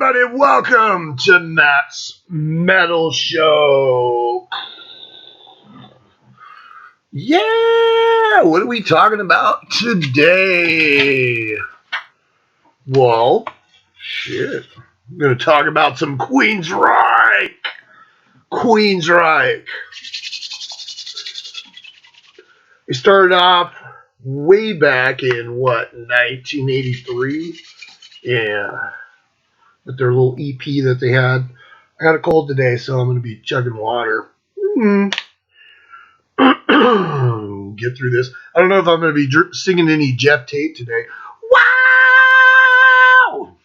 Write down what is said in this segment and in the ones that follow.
everybody, welcome to Matt's Metal Show. Yeah, what are we talking about today? Well, shit. I'm going to talk about some Queensryche. Queensryche. We started off way back in, 1983? Yeah. With their little EP that they had. I got a cold today, so I'm going to be chugging water. Get through this. I don't know if I'm going to be singing any Jeff Tate today. Wow!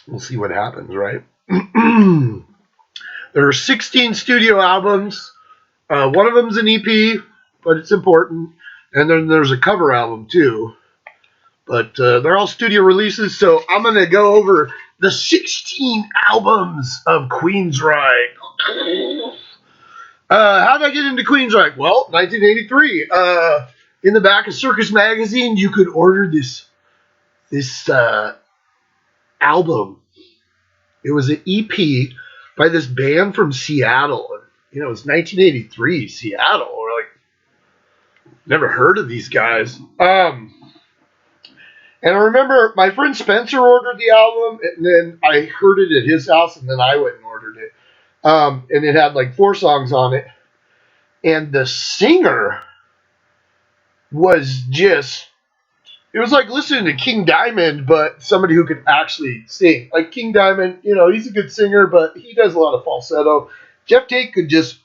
We'll see what happens, right? There are 16 studio albums. One of them's an EP, but it's important. And then there's a cover album, too. But they're all studio releases, so I'm going to go over the 16 albums of Queensryche. How did I get into Queensryche? Well, 1983. In the back of Circus Magazine, you could order this album. It was an EP by this band from Seattle. You know, it was 1983, Seattle. We're like, never heard of these guys. And I remember my friend Spencer ordered the album, and then I heard it at his house, and then I went and ordered it. And it had like 4 songs on it. And the singer was just, it was like listening to King Diamond, but somebody who could actually sing. Like King Diamond, you know, he's a good singer, but he does a lot of falsetto. Jeff Tate could just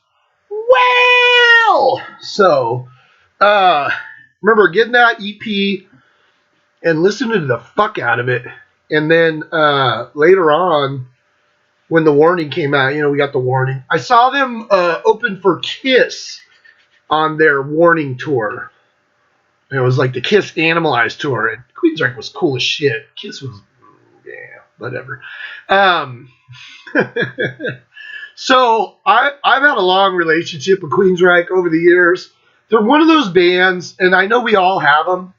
wail. So, remember getting that EP and listening to the fuck out of it. And then later on, when The Warning came out, you know, we got The Warning. I saw them open for Kiss on their Warning tour. It was like the Kiss Animalized tour, and Queensryche was cool as shit. Kiss was, yeah, whatever. So I've had a long relationship with Queensryche over the years. They're one of those bands, and I know we all have them.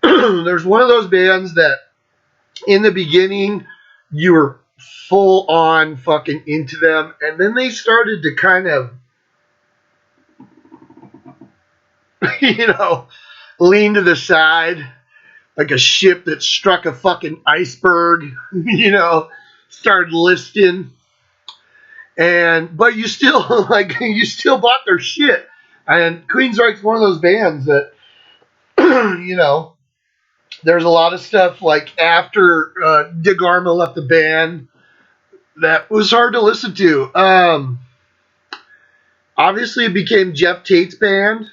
There's one of those bands that in the beginning you were full on fucking into them, and then they started to kind of, you know, lean to the side like a ship that struck a fucking iceberg, you know, started listing. But you still you still bought their shit. And Queensryche's one of those bands that you know, there's a lot of stuff like after Dig Arma left the band that was hard to listen to. Obviously it became Jeff Tate's band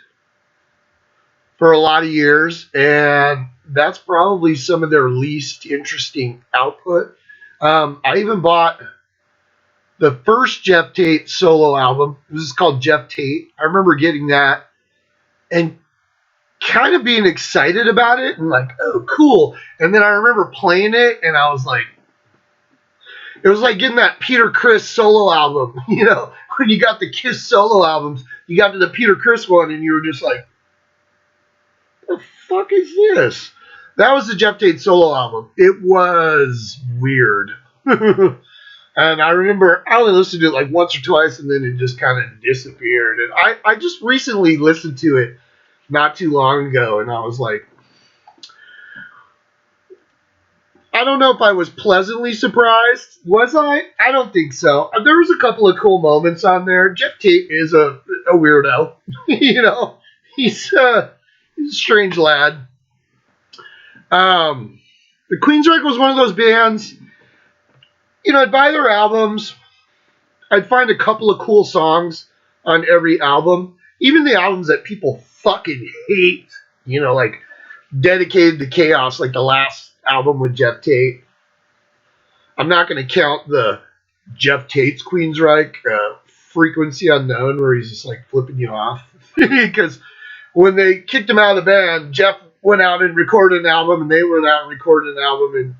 for a lot of years, and that's probably some of their least interesting output. I even bought the first Jeff Tate solo album. This is called Jeff Tate. I remember getting that and kind of being excited about it and like, oh, cool. And then I remember playing it, and I was like, it was like getting that Peter Criss solo album. You know, when you got the Kiss solo albums, you got to the Peter Criss one, and you were just like, the fuck is this? That was the Jeff Tate solo album. It was weird. And I remember I only listened to it like once or twice, and then it just kind of disappeared. And I just recently listened to it not too long ago, and I was like, I don't know if I was pleasantly surprised. Was I? I don't think so. There was a couple of cool moments on there. Jeff Tate is a weirdo. You know, he's a strange lad. The Queensryche was one of those bands, you know, I'd buy their albums. I'd find a couple of cool songs on every album. Even the albums that people fucking hate, you know, like Dedicated to Chaos, like the last album with Jeff Tate. I'm not going to count the Jeff Tate's Queensryche, Frequency Unknown, where he's just like flipping you off. Because when they kicked him out of the band, Jeff went out and recorded an album, and they went out and recorded an album, and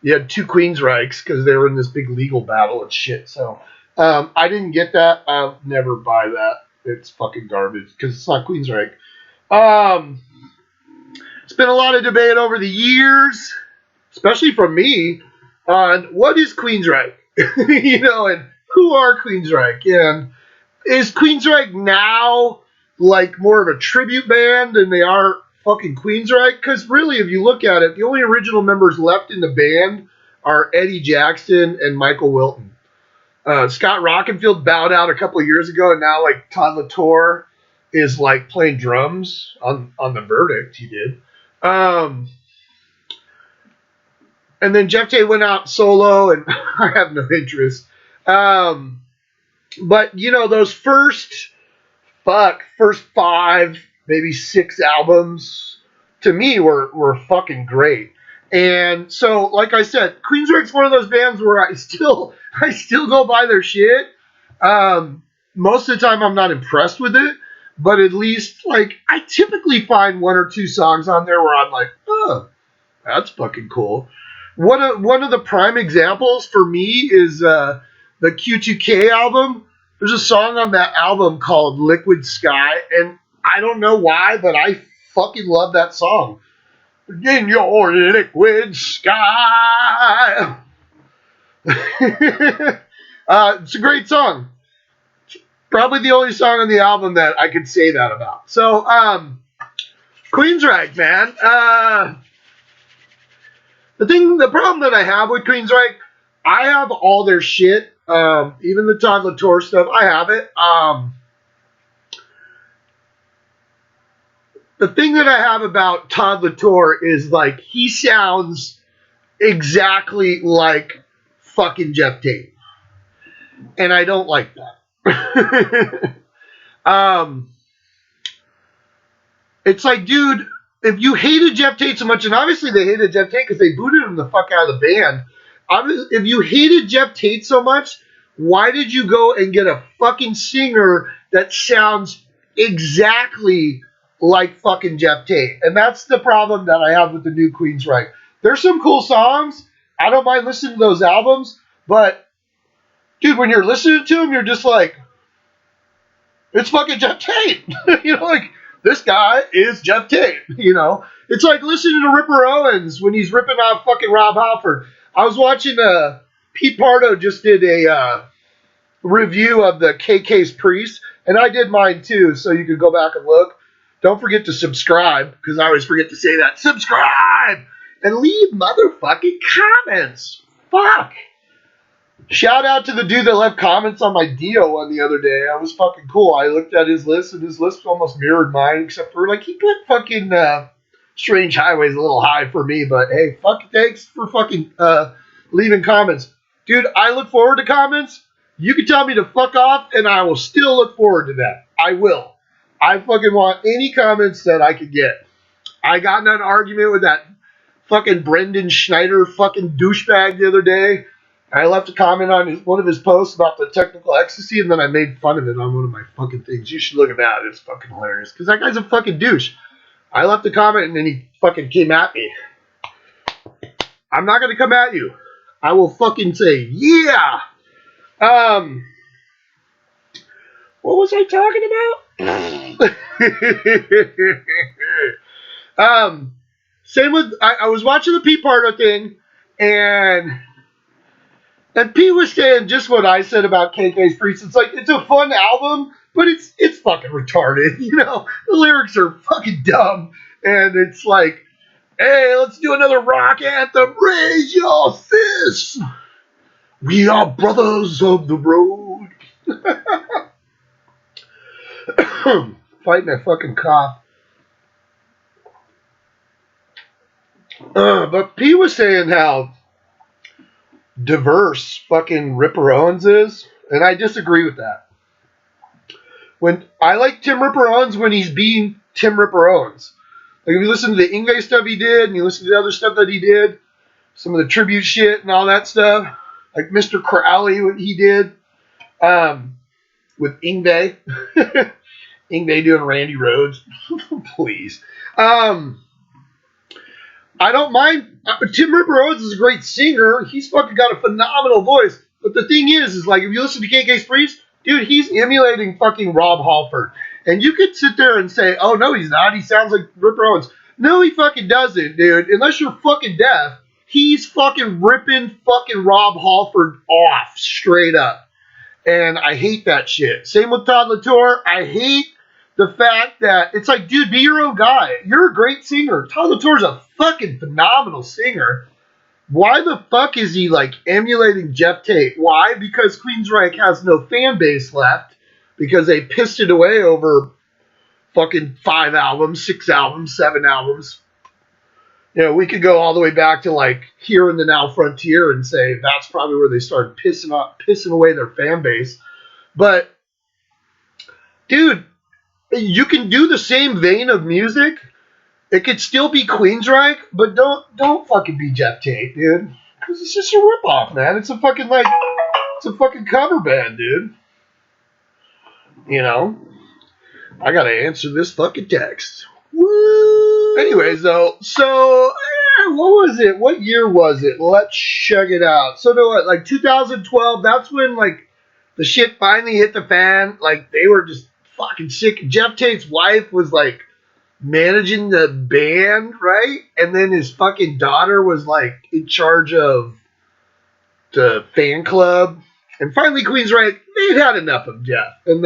you had 2 Queensryches because they were in this big legal battle and shit. So I didn't get that. I'll never buy that. It's fucking garbage because it's not Queensryche. It's been a lot of debate over the years, especially from me, on what is Queensryche, and who are Queensryche, and is Queensryche now like more of a tribute band than they are fucking Queensryche? Because really, if you look at it, the only original members left in the band are Eddie Jackson and Michael Wilton. Scott Rockenfield bowed out a couple of years ago, and now like Todd Latour is like playing drums on the Verdict. He did. And then Jeff Tate went out solo, and I have no interest. But those first 5, maybe 6 albums to me were fucking great. And so, like I said, Queensryche's one of those bands where I still go buy their shit. Most of the time, I'm not impressed with it, but at least like I typically find 1 or 2 songs on there where I'm like, oh, that's fucking cool. One of the prime examples for me is the Q2K album. There's a song on that album called Liquid Sky, and I don't know why, but I fucking love that song. In your liquid sky. It's a great song. Probably the only song on the album that I could say that about. So, Queensryche, man. The problem that I have with Queensryche, I have all their shit. Even the Todd Latour stuff, I have it. The thing that I have about Todd Latour is like he sounds exactly like fucking Jeff Tate, and I don't like that. It's like, dude, if you hated Jeff Tate so much, and obviously they hated Jeff Tate because they booted him the fuck out of the band. If you hated Jeff Tate so much, why did you go and get a fucking singer that sounds exactly like fucking Jeff Tate? And that's the problem that I have with the new Queensryche. There's some cool songs. I don't mind listening to those albums, but dude, when you're listening to them, you're just like, it's fucking Jeff Tate. Like, this guy is Jeff Tate. It's like listening to Ripper Owens when he's ripping off fucking Rob Halford. I was watching Pete Pardo just did a review of the KK's Priest, and I did mine too, so you could go back and look. Don't forget to subscribe, because I always forget to say that. Subscribe! And leave motherfucking comments. Fuck! Shout out to the dude that left comments on my Dio one the other day. That was fucking cool. I looked at his list, and his list almost mirrored mine, except for, like, he put fucking Strange Highways a little high for me, but hey, thanks for fucking leaving comments. Dude, I look forward to comments. You can tell me to fuck off, and I will still look forward to that. I will. I fucking want any comments that I could get. I got in an argument with that fucking Brendan Schneider fucking douchebag the other day. I left a comment on one of his posts about the technical ecstasy, and then I made fun of it on one of my fucking things. You should look at that. It's fucking hilarious. Because that guy's a fucking douche. I left a comment, and then he fucking came at me. I'm not going to come at you. I will fucking say, yeah. What was I talking about? Same with, I was watching the Pete Pardo thing, and Pete was saying just what I said about KK's Priest. It's like, it's a fun album, but it's fucking retarded. The lyrics are fucking dumb, and it's like, hey, let's do another rock anthem. Raise your fists. We are brothers of the road. Fighting a fucking cough. But P was saying how diverse fucking Ripper Owens is, and I disagree with that. When I like Tim Ripper Owens when he's being Tim Ripper Owens. Like if you listen to the Yngwie stuff he did, and you listen to the other stuff that he did, some of the tribute shit and all that stuff, like Mr. Crowley, what he did with Yngwie. Yngwie doing Randy Rhoads. Please. I don't mind. Tim Ripper Owens is a great singer. He's fucking got a phenomenal voice. But the thing is like, if you listen to KK's Priest, dude, he's emulating fucking Rob Halford. And you could sit there and say, oh, no, he's not. He sounds like Ripper Owens. No, he fucking doesn't, dude. Unless you're fucking deaf, he's fucking ripping fucking Rob Halford off straight up. And I hate that shit. Same with Todd Latour. I hate the fact that it's like, dude, be your own guy. You're a great singer. Todd Latour's a fucking phenomenal singer. Why the fuck is he like emulating Jeff Tate? Why? Because Queensryche has no fan base left because they pissed it away over fucking 5 albums, 6 albums, 7 albums. You know, we could go all the way back to like Here in the Now Frontier and say that's probably where they started pissing away their fan base. But dude, you can do the same vein of music. It could still be Queensryche, but don't fucking be Jeff Tate, dude. Because it's just a ripoff, man. It's a fucking cover band, dude. You know? I gotta answer this fucking text. Woo! Anyways, though, so what was it? What year was it? Let's check it out. So, like 2012. That's when like the shit finally hit the fan. Like they were just fucking sick. Jeff Tate's wife was like managing the band, right? And then his fucking daughter was like in charge of the fan club. And finally, Queensryche, they'd had enough of Jeff, and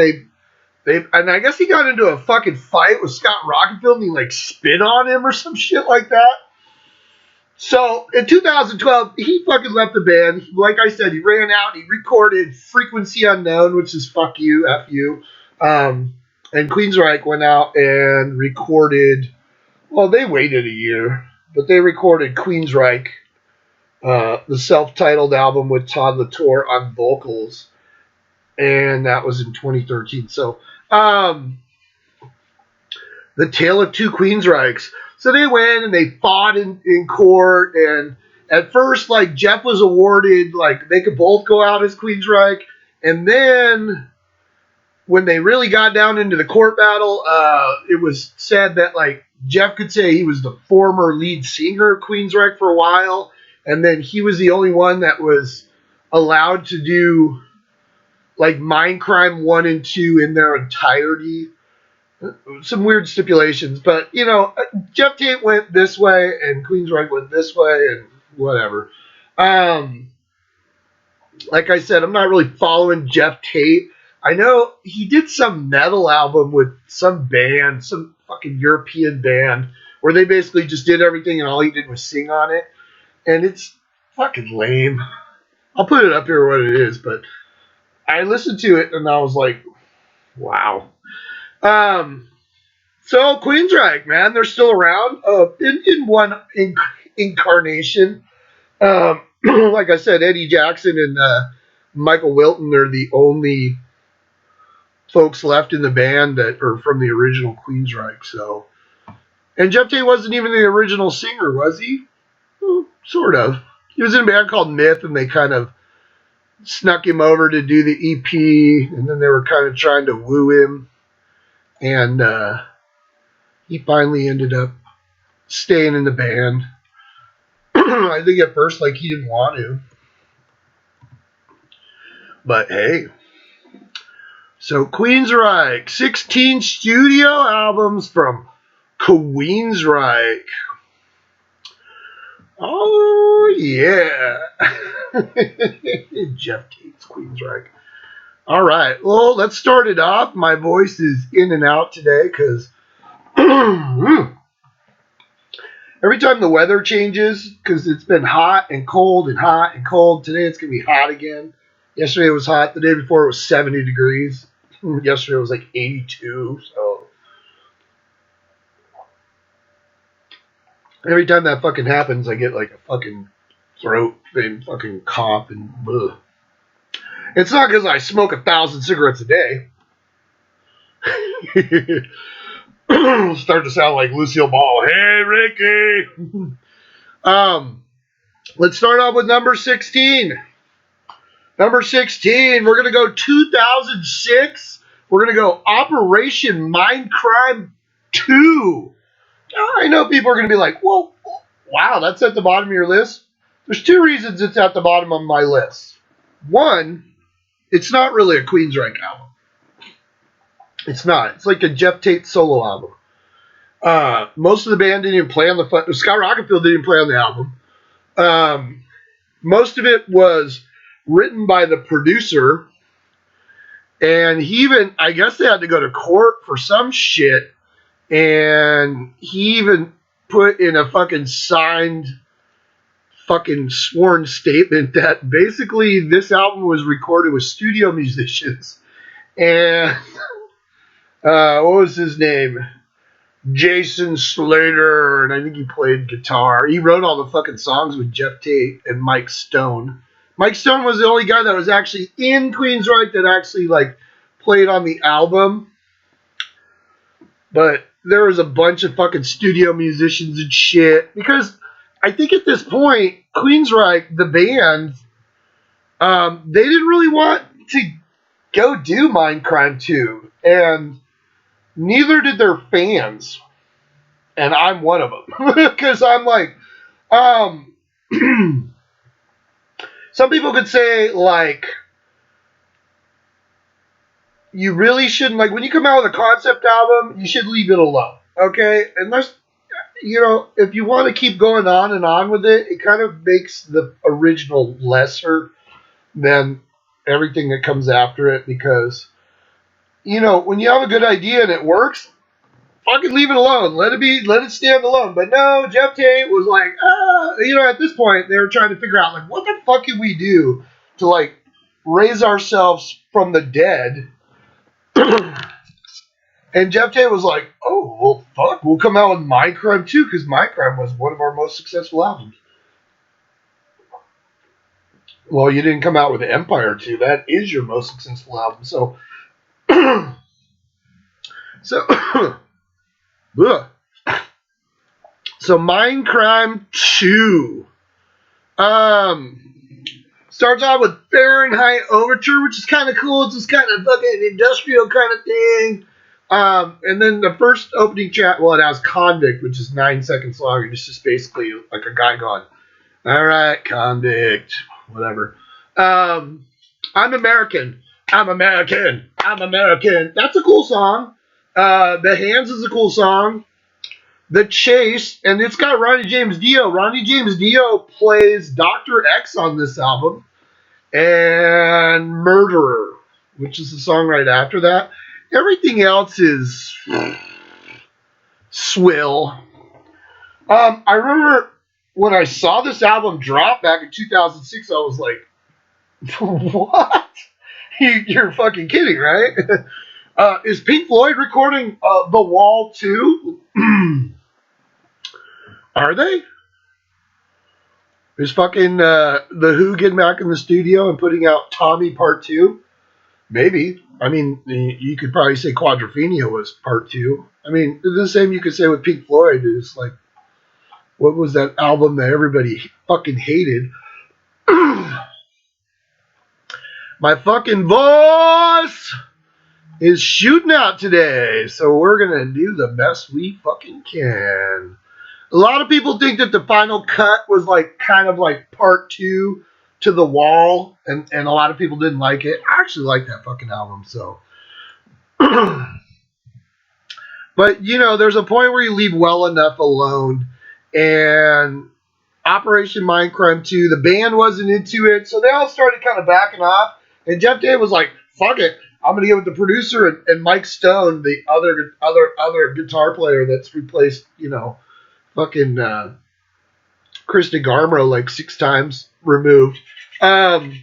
and I guess he got into a fucking fight with Scott Rockenfield and he like spit on him or some shit like that. So in 2012, he fucking left the band. Like I said, he ran out. He recorded Frequency Unknown, which is fuck you, F you. And Queensryche went out and recorded, well, they waited a year, but they recorded Queensryche, the self-titled album with Todd Latour on vocals. And that was in 2013. So, the Tale of Two Queensryches. So they went and they fought in court. And at first, like, Jeff was awarded, like, they could both go out as Queensryche. And then when they really got down into the court battle, it was said that, like, Jeff could say he was the former lead singer of Queensryche for a while. And then he was the only one that was allowed to do like Mindcrime 1 and 2 in their entirety. Some weird stipulations, but, you know, Jeff Tate went this way and Queensryche went this way and whatever. Like I said, I'm not really following Jeff Tate. I know he did some metal album with some band, some fucking European band, where they basically just did everything and all he did was sing on it. And it's fucking lame. I'll put it up here what it is, but I listened to it and I was like, wow. So Queensryche, man, they're still around in one incarnation. Like I said, Eddie Jackson and Michael Wilton are the only folks left in the band that are from the original Queensryche. So, and Jeff Tate wasn't even the original singer, was he? Well, sort of. He was in a band called Myth, and they kind of snuck him over to do the EP, and then they were kind of trying to woo him, and he finally ended up staying in the band. I think at first, like, he didn't want to, but hey. So Queensryche, 16 studio albums from Queensryche. Oh yeah. Jeff Tate's Queensryche. All right. Well, let's start it off. My voice is in and out today because every time the weather changes, because it's been hot and cold and hot and cold. Today it's going to be hot again. Yesterday it was hot. The day before it was 70 degrees. Yesterday it was like 82. So every time that fucking happens, I get like a fucking throat and fucking cough and ugh. It's not because I smoke 1,000 cigarettes a day. Start to sound like Lucille Ball. Hey, Ricky. Let's start off with number 16. Number 16, we're going to go 2006. We're going to go Operation Mindcrime 2. I know people are going to be like, well, wow, that's at the bottom of your list. There's 2 reasons it's at the bottom of my list. One, it's not really a Queensryche album. It's not. It's like a Jeff Tate solo album. Most of the band didn't even play on the Scott Rockenfield didn't play on the album. Most of it was written by the producer, and he even, I guess they had to go to court for some shit, and he even put in a fucking signed fucking sworn statement that basically this album was recorded with studio musicians. And what was his name? Jason Slater, and I think he played guitar. He wrote all the fucking songs with Jeff Tate and Mike Stone. Mike Stone was the only guy that was actually in Queensryche that actually like played on the album. But there was a bunch of fucking studio musicians and shit. Because I think at this point, Queensryche, the band, they didn't really want to go do Mindcrime 2. And neither did their fans. And I'm one of them. Because I'm like, some people could say, like, you really shouldn't, like, when you come out with a concept album, you should leave it alone. Okay? Unless, you know, if you want to keep going on and on with it, it kind of makes the original lesser than everything that comes after it. Because, you know, when you have a good idea and it works, fucking leave it alone. Let it stand alone. But no, Jeff Tate was like, you know, at this point, they were trying to figure out, like, what the fuck can we do to, like, raise ourselves from the dead? And Jeff Tate was like, oh, well, fuck, we'll come out with Mindcrime 2, because Mindcrime was one of our most successful albums. Well, you didn't come out with Empire 2. That is your most successful album. So, so, so Mindcrime 2. Starts off with Fahrenheit Overture, which is kind of cool. It's this kind of fucking industrial kind of thing. And then the first opening track, well, it has Convict, which is 9 seconds long. And it's just basically like a guy going, all right, convict, whatever. I'm American. I'm American. I'm American. That's a cool song. The Hands is a cool song. The Chase, and it's got Ronnie James Dio. Ronnie James Dio plays Dr. X on this album. And Murderer, which is the song right after that. Everything else is swill. I remember when I saw this album drop back in 2006, I was like, what? You're fucking kidding, right? Is Pink Floyd recording The Wall too? Are they? Is fucking The Who getting back in the studio and putting out Tommy Part 2? Maybe. I mean, you could probably say Quadrophenia was Part 2. I mean, the same you could say with Pink Floyd is like, what was that album that everybody fucking hated? My fucking voice is shooting out today, so we're gonna do the best we fucking can. A lot of people think that the final cut was like kind of like part 2 to The Wall, and a lot of people didn't like it. I actually like that fucking album, so. But, you know, there's a point where you leave well enough alone, and Operation Mindcrime 2, the band wasn't into it, so they all started kind of backing off, and Jeff Tate was like, fuck it, I'm going to give it to the producer, and Mike Stone, the other guitar player that's replaced, you know, fucking Chris DeGarmo like 6 times removed. And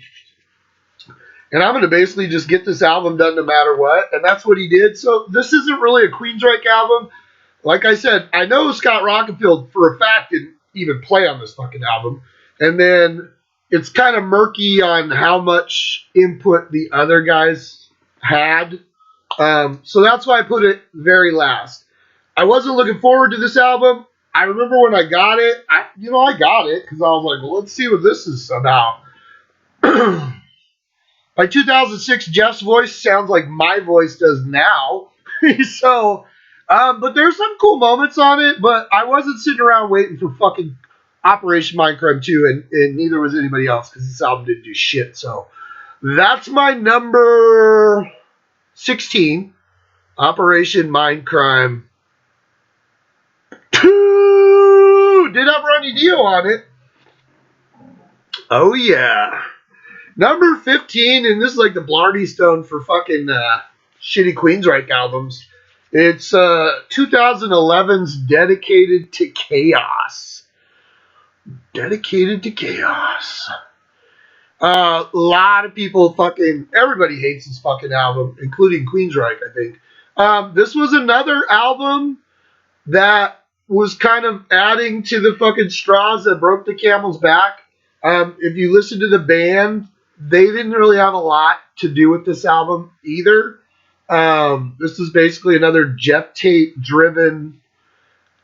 I'm going to basically just get this album done no matter what. And that's what he did. So this isn't really a Queensryche album. Like I said, I know Scott Rockenfield for a fact didn't even play on this fucking album. And then it's kind of murky on how much input the other guys had. So that's why I put it very last. I wasn't looking forward to this album. I remember when I got it, I got it because I was like, well, let's see what this is about. By 2006, Jeff's voice sounds like my voice does now. So, but there's some cool moments on it, but I wasn't sitting around waiting for fucking Operation Mindcrime 2, and neither was anybody else because this album didn't do shit. So, that's my number 16, Operation Mindcrime did have Ronnie Dio on it. Oh, yeah. Number 15, and this is like the Blarney Stone for fucking shitty Queensryche albums. It's 2011's Dedicated to Chaos. Dedicated to Chaos. A lot of people everybody hates this fucking album, including Queensryche, I think. This was another album that was kind of adding to the fucking straws that broke the camel's back. If you listen to the band, they didn't really have a lot to do with this album either. This is basically another Jeff Tate driven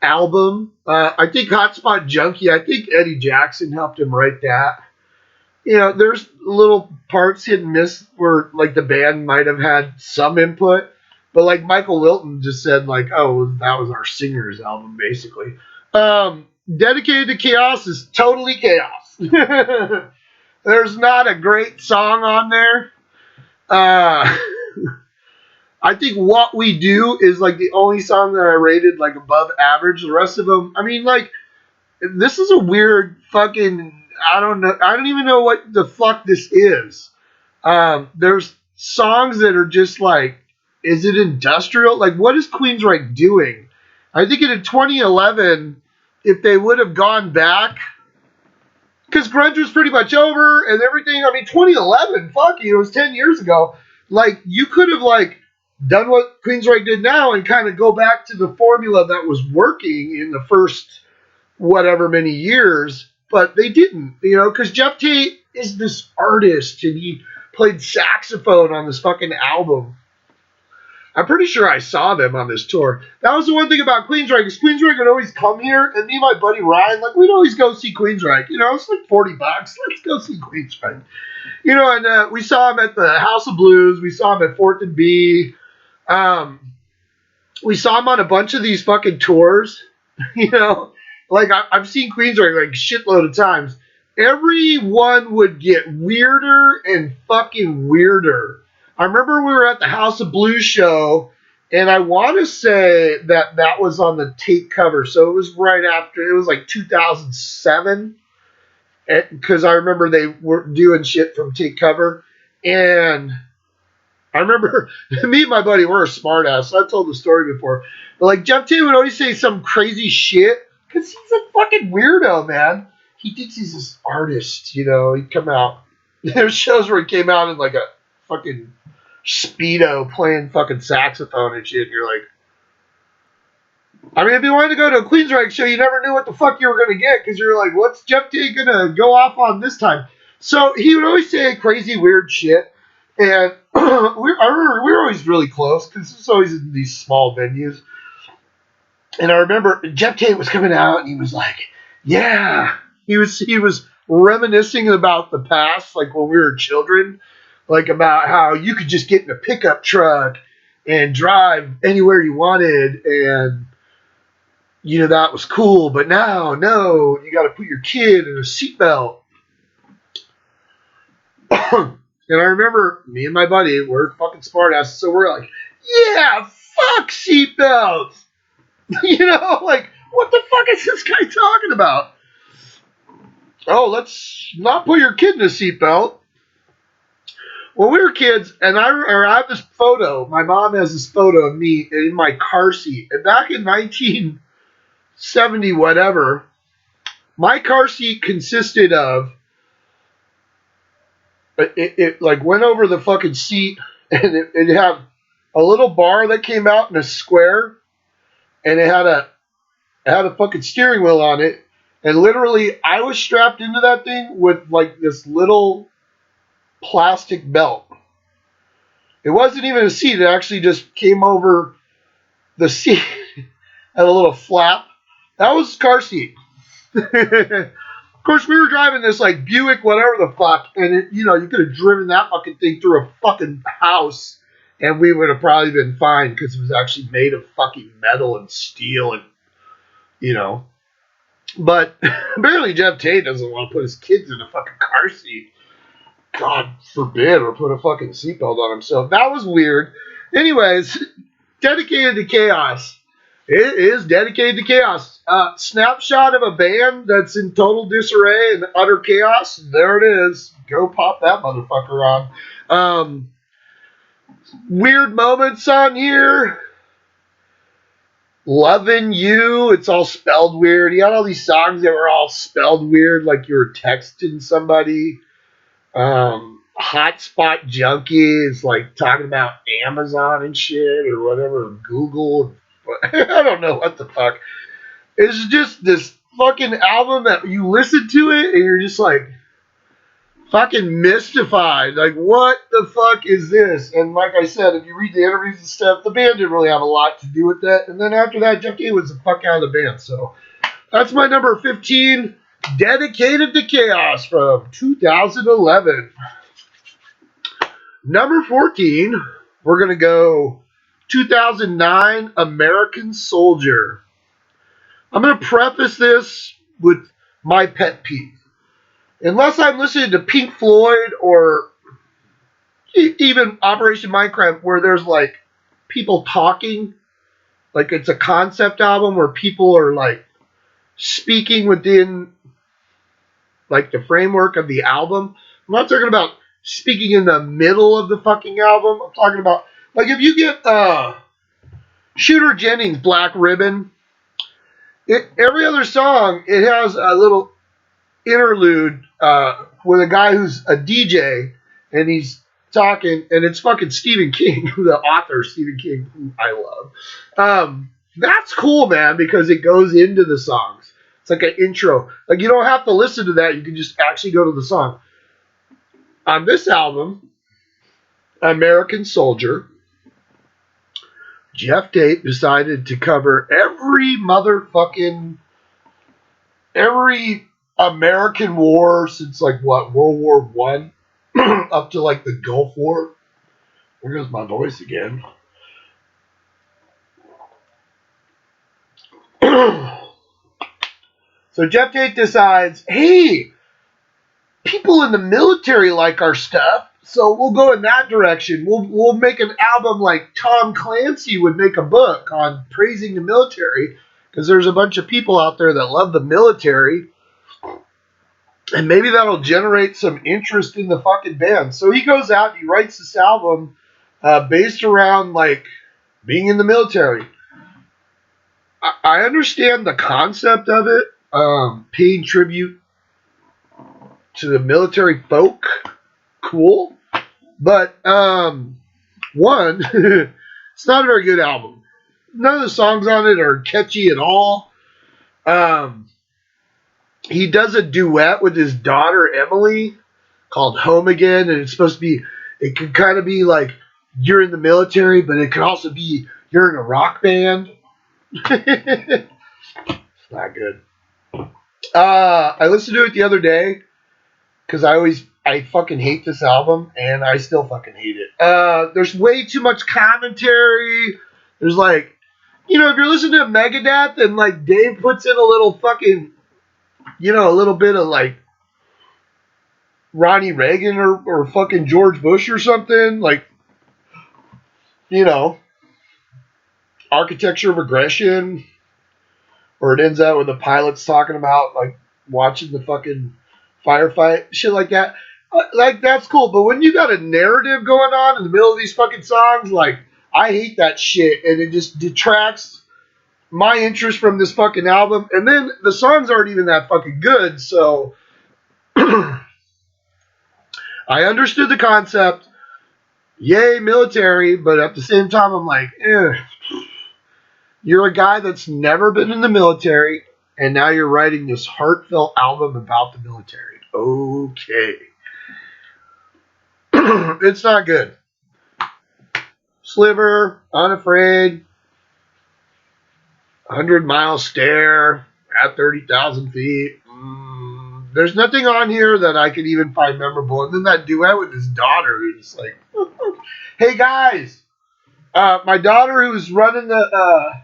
album. I think Hotspot Junkie, I think Eddie Jackson helped him write that. You know, there's little parts hit and miss where like the band might have had some input, but like Michael Wilton just said like, oh, that was our singer's album basically. Dedicated to Chaos is totally chaos. There's not a great song on there. I think What We Do is like the only song that I rated like above average. The rest of them, I mean, like, this is a weird fucking, I don't know, I don't even know what the fuck this is. There's songs that are just like, is it industrial? Like, what is Queensryche doing? I think in 2011, if they would have gone back, because grunge was pretty much over and everything. I mean, 2011, fuck you, it was 10 years ago. Like, you could have, like, done what Queensryche did now and kind of go back to the formula that was working in the first whatever many years, but they didn't, you know, because Jeff Tate is this artist and he played saxophone on this fucking album. I'm pretty sure I saw them on this tour. That was the one thing about Queensryche, because Queensryche would always come here, and me and my buddy Ryan, like, we'd always go see Queensryche. You know, it's like $40. Let's go see Queensryche. You know, and we saw him at the House of Blues. We saw him at 4th and B. We saw him on a bunch of these fucking tours. You know, like, I've seen Queensryche like a shitload of times. Every one would get weirder and fucking weirder. I remember we were at the House of Blues show, and I want to say that was on the Tate cover. So it was right after, it was like 2007, because I remember they were doing shit from Tate cover. And I remember me and my buddy were a smart ass. So I've told the story before. But like Jeff Tate would always say some crazy shit because he's a fucking weirdo, man. He thinks he's this artist, you know. He'd come out. There's shows where he came out in like a fucking Speedo playing fucking saxophone and shit. And you're like, I mean, if you wanted to go to a Queensryche show, you never knew what the fuck you were going to get because you're like, what's Jeff Tate going to go off on this time? So he would always say crazy, weird shit. And I remember we were always really close because it's always in these small venues. And I remember Jeff Tate was coming out and he was like, yeah. He was reminiscing about the past, like when we were children. Like about how you could just get in a pickup truck and drive anywhere you wanted, and you know that was cool. But now, no, you got to put your kid in a seatbelt. And I remember me and my buddy were fucking smartasses, so we're like, yeah, fuck seatbelts. You know, like what the fuck is this guy talking about? Oh, let's not put your kid in a seatbelt. When we were kids, and I have this photo, my mom has this photo of me in my car seat. And back in 1970, whatever, my car seat consisted of, it like went over the fucking seat, and it had a little bar that came out in a square, and it had a fucking steering wheel on it. And literally, I was strapped into that thing with like this little plastic belt. It wasn't even a seat. It actually just came over the seat. Had a little flap. That was car seat. Of course, we were driving this like Buick, whatever the fuck, and it, you know, you could have driven that fucking thing through a fucking house, and we would have probably been fine because it was actually made of fucking metal and steel, and you know. But apparently, Jeff Tate doesn't want to put his kids in a fucking car seat. God forbid, or put a fucking seatbelt on himself. That was weird. Anyways, Dedicated to Chaos. It is dedicated to chaos. Snapshot of a band that's in total disarray and utter chaos. There it is. Go pop that motherfucker on. Um, Weird moments on here. Loving You. It's all spelled weird. He had all these songs that were all spelled weird, like you were texting somebody. Hotspot Junkie is like talking about Amazon and shit or whatever, Google. I don't know what the fuck. It's just this fucking album that you listen to it and you're just like fucking mystified. Like, what the fuck is this? And like I said, if you read the interviews and stuff, the band didn't really have a lot to do with that. And then after that, Jeff Kay was the fuck out of the band. So that's my number 15, Dedicated to Chaos from 2011. Number 14, we're going to go 2009, American Soldier. I'm going to preface this with my pet peeve. Unless I'm listening to Pink Floyd or even Operation Mindcrime, where there's like people talking, like it's a concept album where people are like speaking within like the framework of the album. I'm not talking about speaking in the middle of the fucking album. I'm talking about like if you get Shooter Jennings' Black Ribbon, every other song it has a little interlude with a guy who's a DJ and he's talking, and it's fucking Stephen King, the author Stephen King, who I love. That's cool, man, because it goes into the songs. It's like an intro. Like you don't have to listen to that. You can just actually go to the song. On this album, American Soldier, Jeff Tate decided to cover every American war since like what, World War One up to like the Gulf War. There goes my voice again. So Jeff Tate decides, hey, people in the military like our stuff, so we'll go in that direction. We'll make an album like Tom Clancy would make a book on praising the military, because there's a bunch of people out there that love the military, and maybe that'll generate some interest in the fucking band. So he goes out and he writes this album based around like being in the military. I understand the concept of it, paying tribute to the military folk. Cool. But, one, it's not a very good album. None of the songs on it are catchy at all. He does a duet with his daughter, Emily, called Home Again, and it's supposed to be, it could kind of be like you're in the military, but it could also be you're in a rock band. It's not good. I listened to it the other day because I fucking hate this album, and I still fucking hate it. There's way too much commentary. There's like, if you're listening to Megadeth and like Dave puts in a little fucking, a little bit of like Ronnie Reagan or fucking George Bush or something, like, Architecture of Aggression, or it ends out with the pilots talking about like watching the fucking firefight, shit like that. Like, that's cool, but when you got a narrative going on in the middle of these fucking songs, like, I hate that shit, and it just detracts my interest from this fucking album. And then the songs aren't even that fucking good, so I understood the concept. Yay, military, but at the same time, I'm like, you're a guy that's never been in the military, and now you're writing this heartfelt album about the military. Okay. It's not good. Sliver, Unafraid, 100-mile stare at 30,000 feet. There's nothing on here that I could even find memorable. And then that duet with his daughter, who's like, hey guys, my daughter who's running the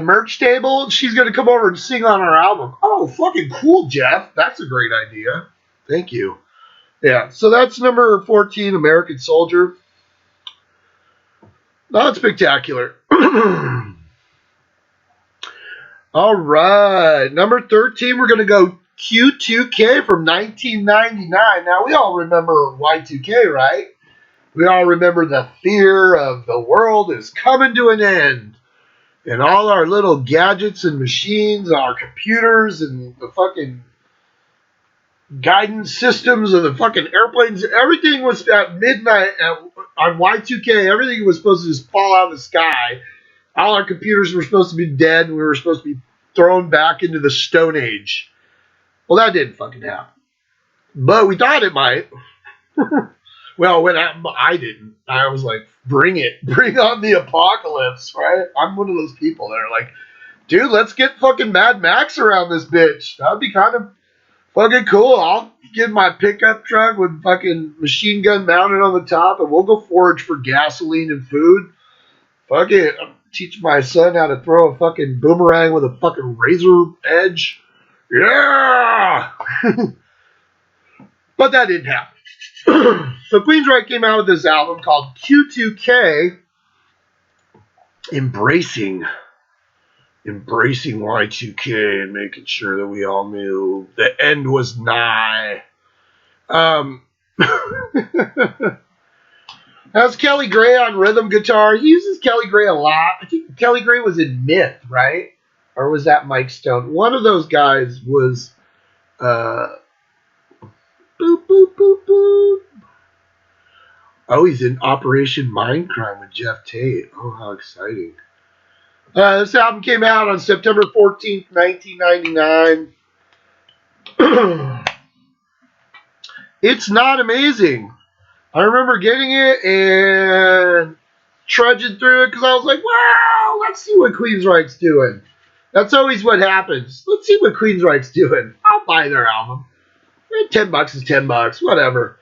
merch table, she's going to come over and sing on our album. Oh, fucking cool, Jeff. That's a great idea. Thank you. Yeah, so that's number 14, American Soldier. Not spectacular. All right. Number 13, we're going to go Q2K from 1999. Now, we all remember Y2K, right? We all remember the fear of the world is coming to an end. And all our little gadgets and machines, our computers and the fucking guidance systems of the fucking airplanes, everything was at midnight on Y2K. Everything was supposed to just fall out of the sky. All our computers were supposed to be dead, and we were supposed to be thrown back into the Stone Age. Well, that didn't fucking happen. But we thought it might. Well, when I didn't. I was like, bring it. Bring on the apocalypse, right? I'm one of those people that are like, dude, let's get fucking Mad Max around this bitch. That would be kind of fucking cool. I'll get my pickup truck with fucking machine gun mounted on the top, and we'll go forage for gasoline and food. Fuck it. I'm teaching my son how to throw a fucking boomerang with a fucking razor edge. Yeah! But that didn't happen. So Queensryche came out with this album called Q2K, embracing Y2K and making sure that we all knew the end was nigh. That's Kelly Gray on rhythm guitar. He uses Kelly Gray a lot. I think Kelly Gray was in Myth, right? Or was that Mike Stone? One of those guys was boop, boop, boop, boop. Oh, he's in Operation Mindcrime with Jeff Tate. Oh, how exciting. This album came out on September 14th, 1999. It's not amazing. I remember getting it and trudging through it because I was like, wow, let's see what Queensryche's doing. That's always what happens. Let's see what Queensryche's doing. I'll buy their album. $10 is $10, whatever.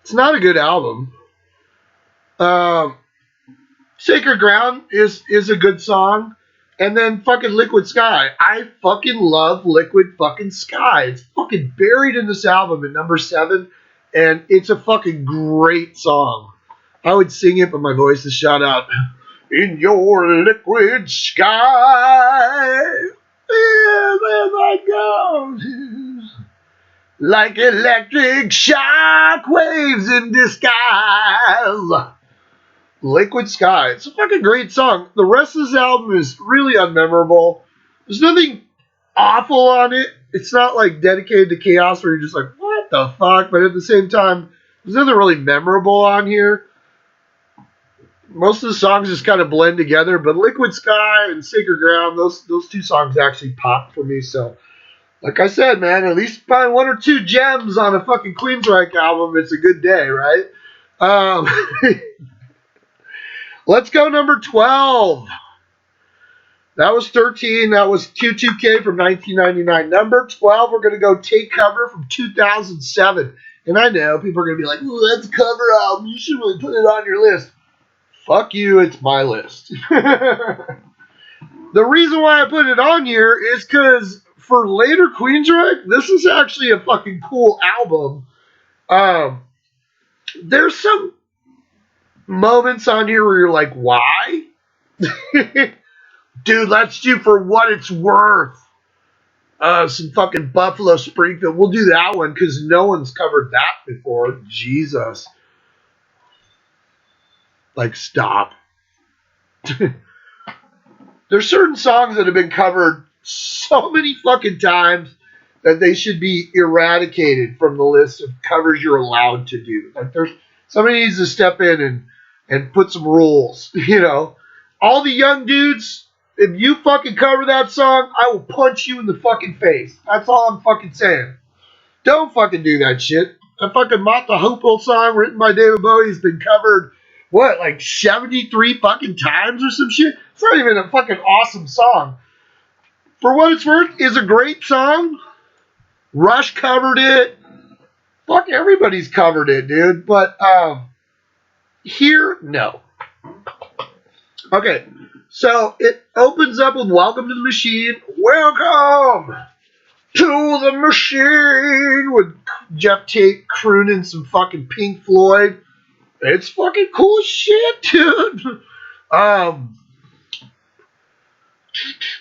It's not a good album. Sacred Ground is a good song. And then fucking Liquid Sky. I fucking love Liquid fucking Sky. It's fucking buried in this album at number 7. And it's a fucking great song. I would sing it, but my voice is shut out. In your liquid sky, there I go. Like electric shock waves in disguise. Liquid Sky. It's a fucking great song. The rest of this album is really unmemorable. There's nothing awful on it. It's not like Dedicated to Chaos where you're just like, what the fuck? But at the same time, there's nothing really memorable on here. Most of the songs just kind of blend together, but Liquid Sky and Sacred Ground, those two songs actually popped for me. So, like I said, man, at least find one or two gems on a fucking Queensryche album. It's a good day, right? Let's go number 12. That was 13. That was Q2K from 1999. Number 12, we're going to go Take Cover from 2007. And I know people are going to be like, ooh, that's a cover album. You should really put it on your list. Fuck you, it's my list. The reason why I put it on here is because for later Queensryche, this is actually a fucking cool album. There's some moments on here where you're like, why? Dude, let's do For What It's Worth. Some fucking Buffalo Springfield. We'll do that one because no one's covered that before. Jesus. Like, stop. There's certain songs that have been covered so many fucking times that they should be eradicated from the list of covers you're allowed to do. Like, somebody needs to step in and put some rules, you know. All the young dudes, if you fucking cover that song, I will punch you in the fucking face. That's all I'm fucking saying. Don't fucking do that shit. That fucking Mott the Hoople song written by David Bowie has been covered, what, like 73 fucking times or some shit? It's not even a fucking awesome song. For What It's Worth is a great song. Rush covered it. Fuck, everybody's covered it, dude. But, here, no. Okay, so it opens up with Welcome to the Machine. Welcome to the Machine with Jeff Tate crooning some fucking Pink Floyd. It's fucking cool as shit, dude.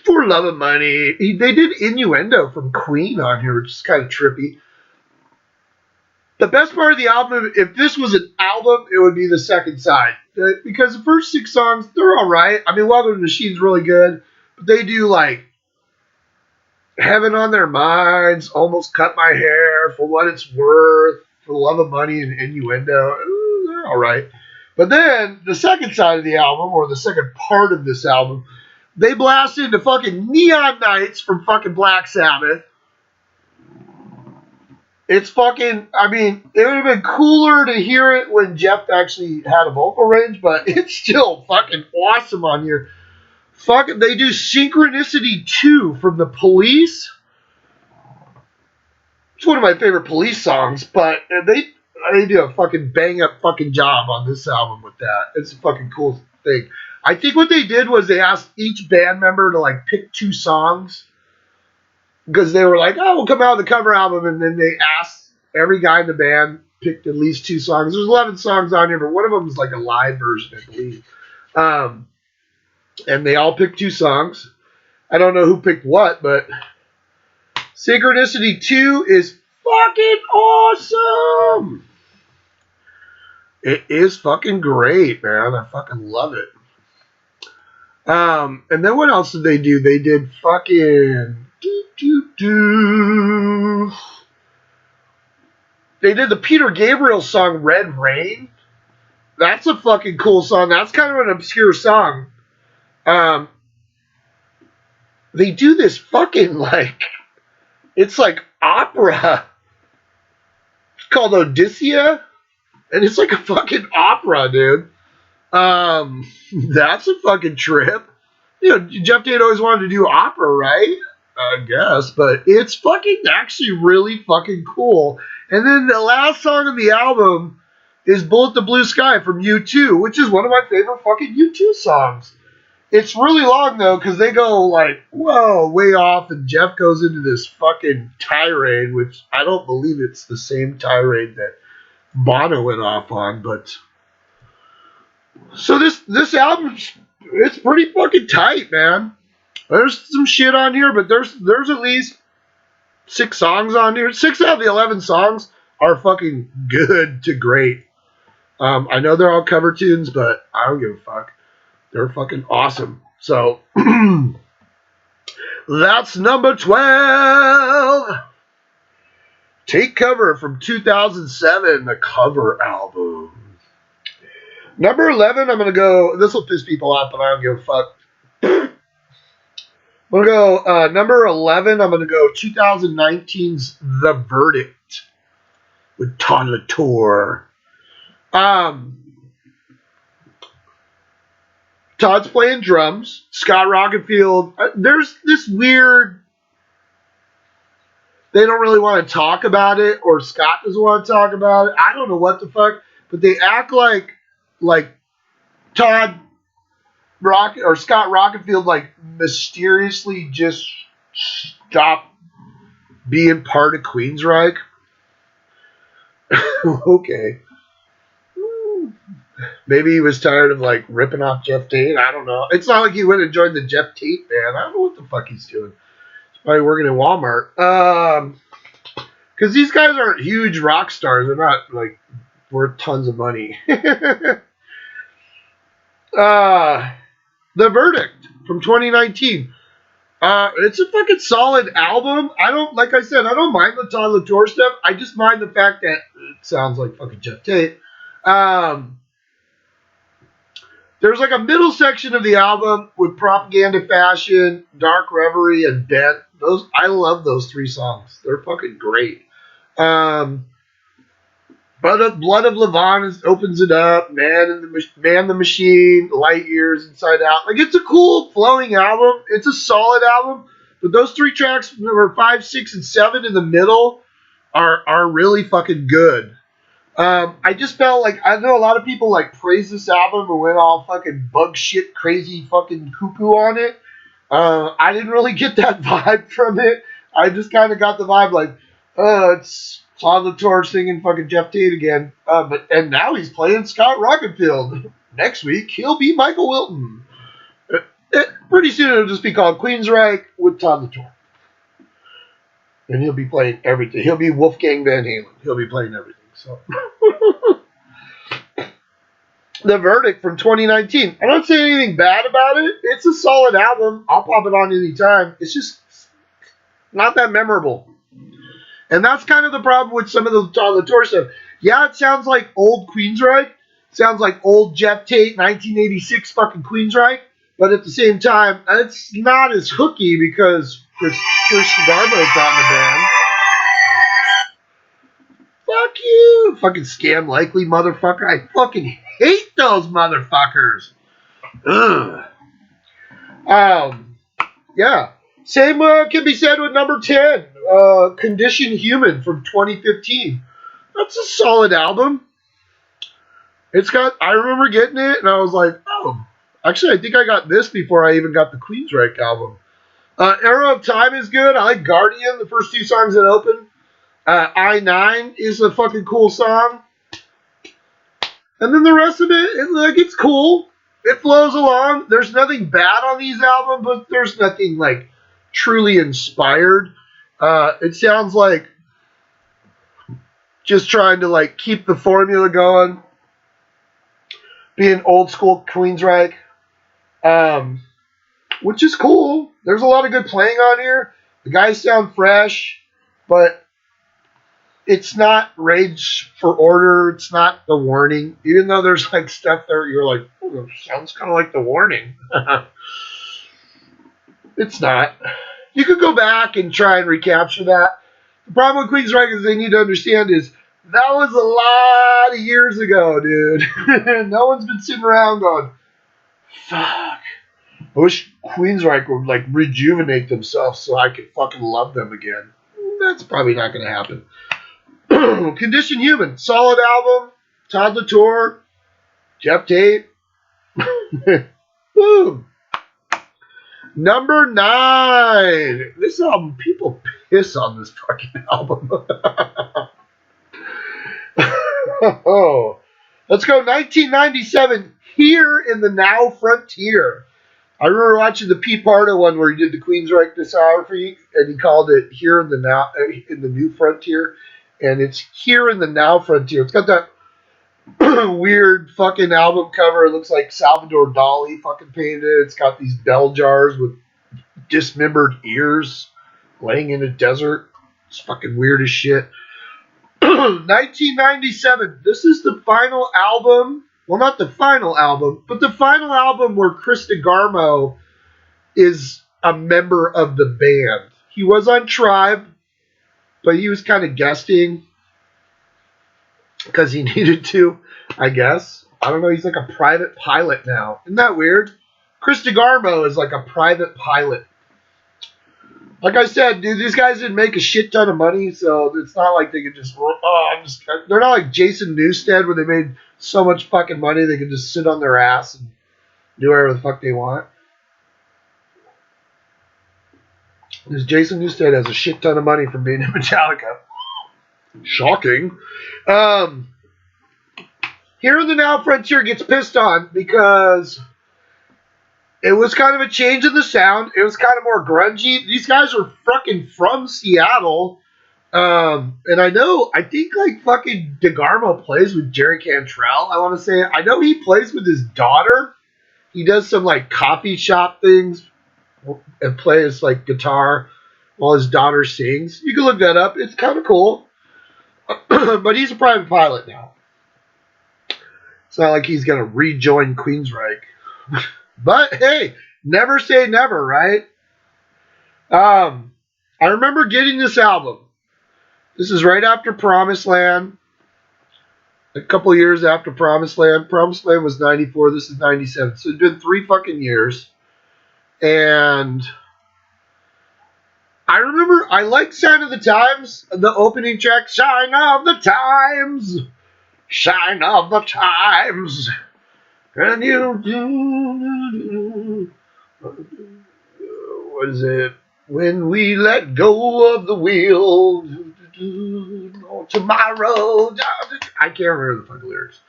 For Love of Money. They did Innuendo from Queen on here, which is kind of trippy. The best part of the album, if this was an album, it would be the second side. Because the first 6 songs, they're alright. I mean, Welcome to the Machine's really good. But they do like Heaven on Their Minds, Almost Cut My Hair, For What It's Worth, For the Love of Money, and Innuendo. They're alright. But then, the second side of the album, or the second part of this album, they blast into fucking Neon Nights from fucking Black Sabbath. It's fucking, I mean, it would have been cooler to hear it when Jeff actually had a vocal range, but it's still fucking awesome on here. Fucking, they do Synchronicity 2 from The Police. It's one of my favorite Police songs, but they do a fucking bang up fucking job on this album with that. It's a fucking cool thing. I think what they did was they asked each band member to like pick 2 songs because they were like, oh, we'll come out with a cover album, and then they asked every guy in the band picked at least 2 songs. There's 11 songs on here, but one of them is like a live version, I believe. And they all picked 2 songs. I don't know who picked what, but Synchronicity 2 is fucking awesome. It is fucking great, man. I fucking love it. And then what else did they do? They did fucking They did the Peter Gabriel song Red Rain. That's a fucking cool song. That's kind of an obscure song. They do this fucking like, it's like opera. It's called Odyssea, and it's like a fucking opera, dude. That's a fucking trip. You know, Jeff Tate always wanted to do opera, right? I guess, but it's fucking actually really fucking cool. And then the last song of the album is Bullet the Blue Sky from U2, which is one of my favorite fucking U2 songs. It's really long, though, because they go, like, whoa, way off, and Jeff goes into this fucking tirade, which I don't believe it's the same tirade that Bono went off on, but... So this album, it's pretty fucking tight, man. There's some shit on here, but there's at least 6 songs on here. 6 out of the 11 songs are fucking good to great. I know they're all cover tunes, but I don't give a fuck. They're fucking awesome. So, that's number 12. Take Cover from 2007, the cover album. Number 11, I'm going to go, this will piss people off, but I don't give a fuck. I'm going to go, number 11, I'm going to go 2019's The Verdict with Todd Latour. Todd's playing drums. Scott Rockenfield. There's this weird... They don't really want to talk about it, or Scott doesn't want to talk about it. I don't know what the fuck, but they act like Todd or Scott Rockenfield like mysteriously just stopped being part of Queensryche. Okay. Maybe he was tired of like ripping off Jeff Tate. I don't know. It's not like he went and joined the Jeff Tate band. I don't know what the fuck he's doing. He's probably working in Walmart. Because these guys aren't huge rock stars. They're not like worth tons of money. The Verdict from 2019. It's a fucking solid album. Like I said, I don't mind the Todd Latour stuff. I just mind the fact that it sounds like fucking Jeff Tate. There's like a middle section of the album with Propaganda Fashion, Dark Reverie, and Bent. I love those 3 songs. They're fucking great. But Blood of Levon opens it up. Man the Machine, Light Years, Inside Out. Like, it's a cool flowing album. It's a solid album. But those 3 tracks, number 5, 6, and 7 in the middle, are really fucking good. I just felt like, I know a lot of people like praise this album and went all fucking bug shit crazy fucking cuckoo on it. I didn't really get that vibe from it. I just kind of got the vibe like, it's Todd Latour singing fucking Jeff Tate again. And now he's playing Scott Rockenfield. Next week, he'll be Michael Wilton. Pretty soon it'll just be called Queensryche with Todd Latour. And he'll be playing everything. He'll be Wolfgang Van Halen. He'll be playing everything. So The Verdict from 2019. I'm not saying anything bad about it. It's a solid album. I'll pop it on anytime. It's just not that memorable. And that's kind of the problem with some of the Todd Latour stuff. Yeah, it sounds like old Queensryche. Sounds like old Jeff Tate, 1986 fucking Queensryche. But at the same time, it's not as hooky because Kirsten Garbo's not in the band. Fuck you, fucking Scam Likely motherfucker. I fucking hate those motherfuckers. Ugh. Yeah. Same can be said with number 10, Condition Human from 2015. That's a solid album. I remember getting it and I was like, oh, actually I think I got this before I even got the Queensryche album. Arrow of Time is good. I like Guardian, the first two songs that open. I-9 is a fucking cool song. And then the rest of it, it's cool. It flows along. There's nothing bad on these albums, but there's nothing like truly inspired. It sounds like just trying to like keep the formula going. Being old school Queensryche. Which is cool. There's a lot of good playing on here. The guys sound fresh, but it's not Rage for Order. It's not The Warning. Even though there's like stuff there, you're like, oh, sounds kind of like The Warning. It's not. You could go back and try and recapture that. The problem with Queensryche is they need to understand is that was a lot of years ago, dude. No one's been sitting around going, fuck. I wish Queensryche would like rejuvenate themselves so I could fucking love them again. That's probably not going to happen. Condition Human, solid album. Todd Latour, Jeff Tate. Boom. Number 9. This album, people piss on this fucking album. Oh, let's go 1997. Here in the Now Frontier. I remember watching the Pete Pardo one where he did the Queensryche discography, and he called it "Here in the Now in the New Frontier," and it's "Here in the Now Frontier." It's got that weird fucking album cover. It looks like Salvador Dali fucking painted it. It's got these bell jars with dismembered ears laying in a desert. It's fucking weird as shit. 1997. This is the final album. Well, not the final album, but the final album where Chris DeGarmo is a member of the band. He was on Tribe, but he was kind of guesting because he needed to, I guess. I don't know. He's like a private pilot now. Isn't that weird? Chris DeGarmo is like a private pilot. Like I said, dude, these guys didn't make a shit ton of money, so it's not like they could just, they're not like Jason Newsted where they made so much fucking money they could just sit on their ass and do whatever the fuck they want. Because Jason Newsted has a shit ton of money from being in Metallica. Shocking. Here in the Now Frontier gets pissed on because it was kind of a change in the sound. It was kind of more grungy. These guys are fucking from Seattle. And I think like fucking DeGarmo plays with Jerry Cantrell, I want to say. I know he plays with his daughter. He does some like coffee shop things and plays like guitar while his daughter sings. You can look that up. It's kind of cool. But he's a private pilot now. It's not like he's going to rejoin Queensryche. But hey, never say never, right? I remember getting this album. This is right after Promised Land. A couple years after Promised Land. Promised Land was 94. This is 97. So it's been 3 fucking years. And I remember I liked Sign of the Times. The opening track, Sign of the Times. Sign of the Times. And you do. What is it? When we let go of the wheel. Tomorrow. I can't remember the fucking lyrics.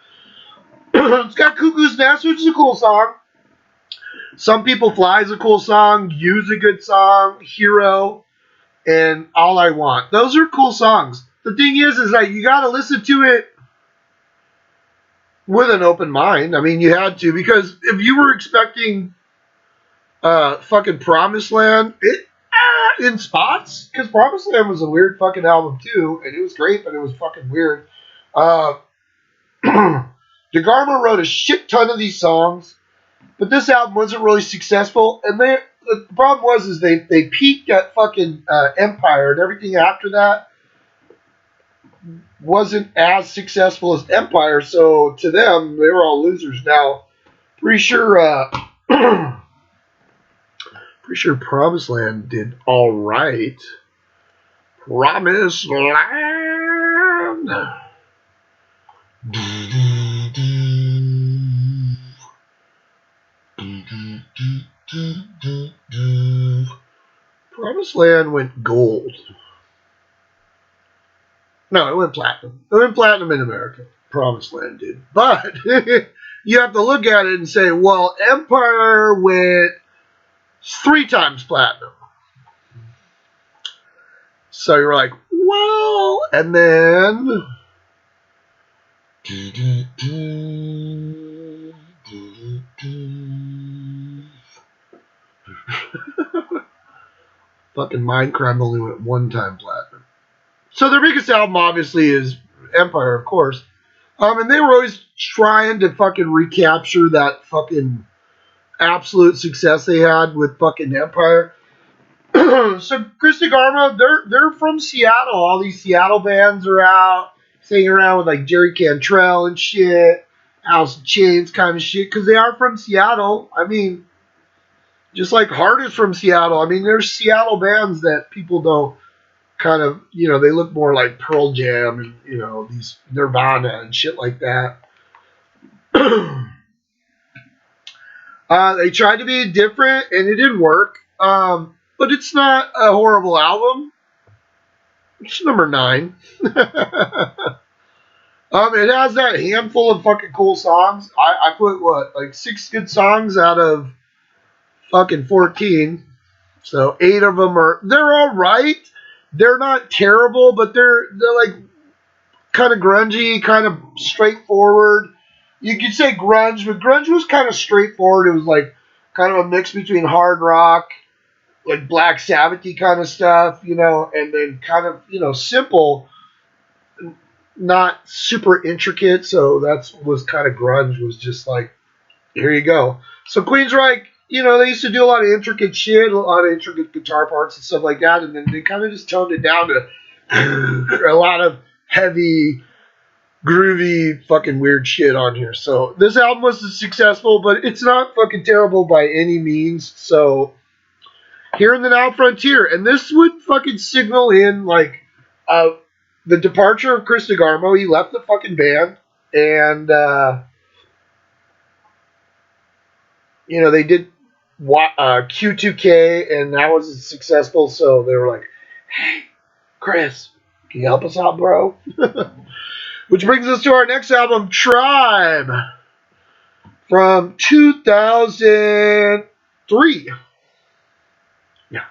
It's got Cuckoo's Nest, which is a cool song. Some People Fly is a cool song. You's a good song. Hero and All I Want. Those are cool songs. The thing is that you got to listen to it with an open mind. I mean, you had to, because if you were expecting fucking Promised Land, in spots, because Promised Land was a weird fucking album too, and it was great, but it was fucking weird. Uh, DeGarmo wrote a shit ton of these songs, but this album wasn't really successful, and the problem was is they peaked at fucking Empire, and everything after that wasn't as successful as Empire, so to them, they were all losers. Now, pretty sure pretty sure Promised Land did all right. Promised Land. Promised Land went gold. No, it went platinum. It went platinum in America. Promised Land did. But you have to look at it and say, well, Empire went 3 times platinum. So you're like, well, and then fucking Minecraft only went 1 time platinum. So their biggest album obviously is Empire, of course. And they were always trying to fucking recapture that fucking absolute success they had with fucking Empire. So Chris DeGarmo, they're from Seattle. All these Seattle bands are out singing around with like Jerry Cantrell and shit, Alice in Chains kind of shit, because they are from Seattle. I mean, just like Heart is from Seattle. I mean, there's Seattle bands that people don't kind of, they look more like Pearl Jam and, these Nirvana and shit like that. They tried to be different and it didn't work. But it's not a horrible album. It's number 9. It has that handful of fucking cool songs. I put, like 6 good songs out of fucking 14. So 8 of them they're all right. They're not terrible, but they're like kind of grungy, kind of straightforward. You could say grunge, but grunge was kind of straightforward. It was like kind of a mix between hard rock, like Black Sabbath-y kind of stuff, and then kind of, simple, not super intricate. So was kind of grunge, was just like, here you go. So Queensryche, they used to do a lot of intricate shit, a lot of intricate guitar parts and stuff like that, and then they kind of just toned it down to a lot of heavy, groovy, fucking weird shit on here. So this album was successful, but it's not fucking terrible by any means. So Here in the Now Frontier, and this would fucking signal in like the departure of Chris DeGarmo. He left the fucking band, and they did Q2K, and that was successful. So they were like, "Hey, Chris, can you help us out, bro?" Which brings us to our next album, Tribe, from 2003. Yeah.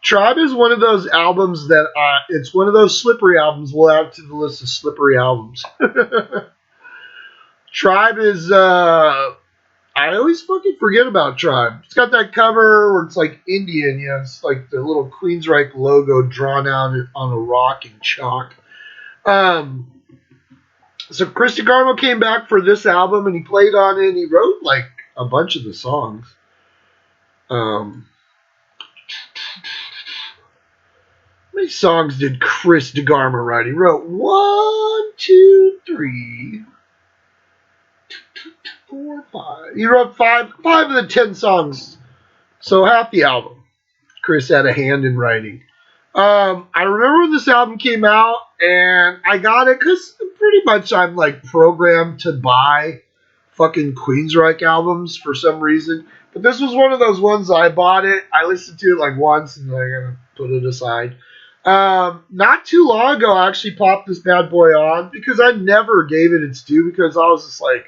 Tribe is one of those albums that it's one of those slippery albums we'll add to the list of slippery albums. Tribe is I always fucking forget about Tribe. It's got that cover where it's like Indian, it's like the little Queensryche logo drawn out on a rock in chalk. So Chris DeGarmo came back for this album and he played on it and he wrote like a bunch of the songs. How many songs did Chris DeGarmo write? He wrote 1, 2, 3, 4, 5. He wrote 5 of the 10 songs. So half the album, Chris had a hand in writing. I remember when this album came out, and I got it because pretty much I'm like programmed to buy fucking Queensryche albums for some reason. But this was one of those ones I bought it, I listened to it like once, and I gotta put it aside. Not too long ago, I actually popped this bad boy on because I never gave it its due because I was just like,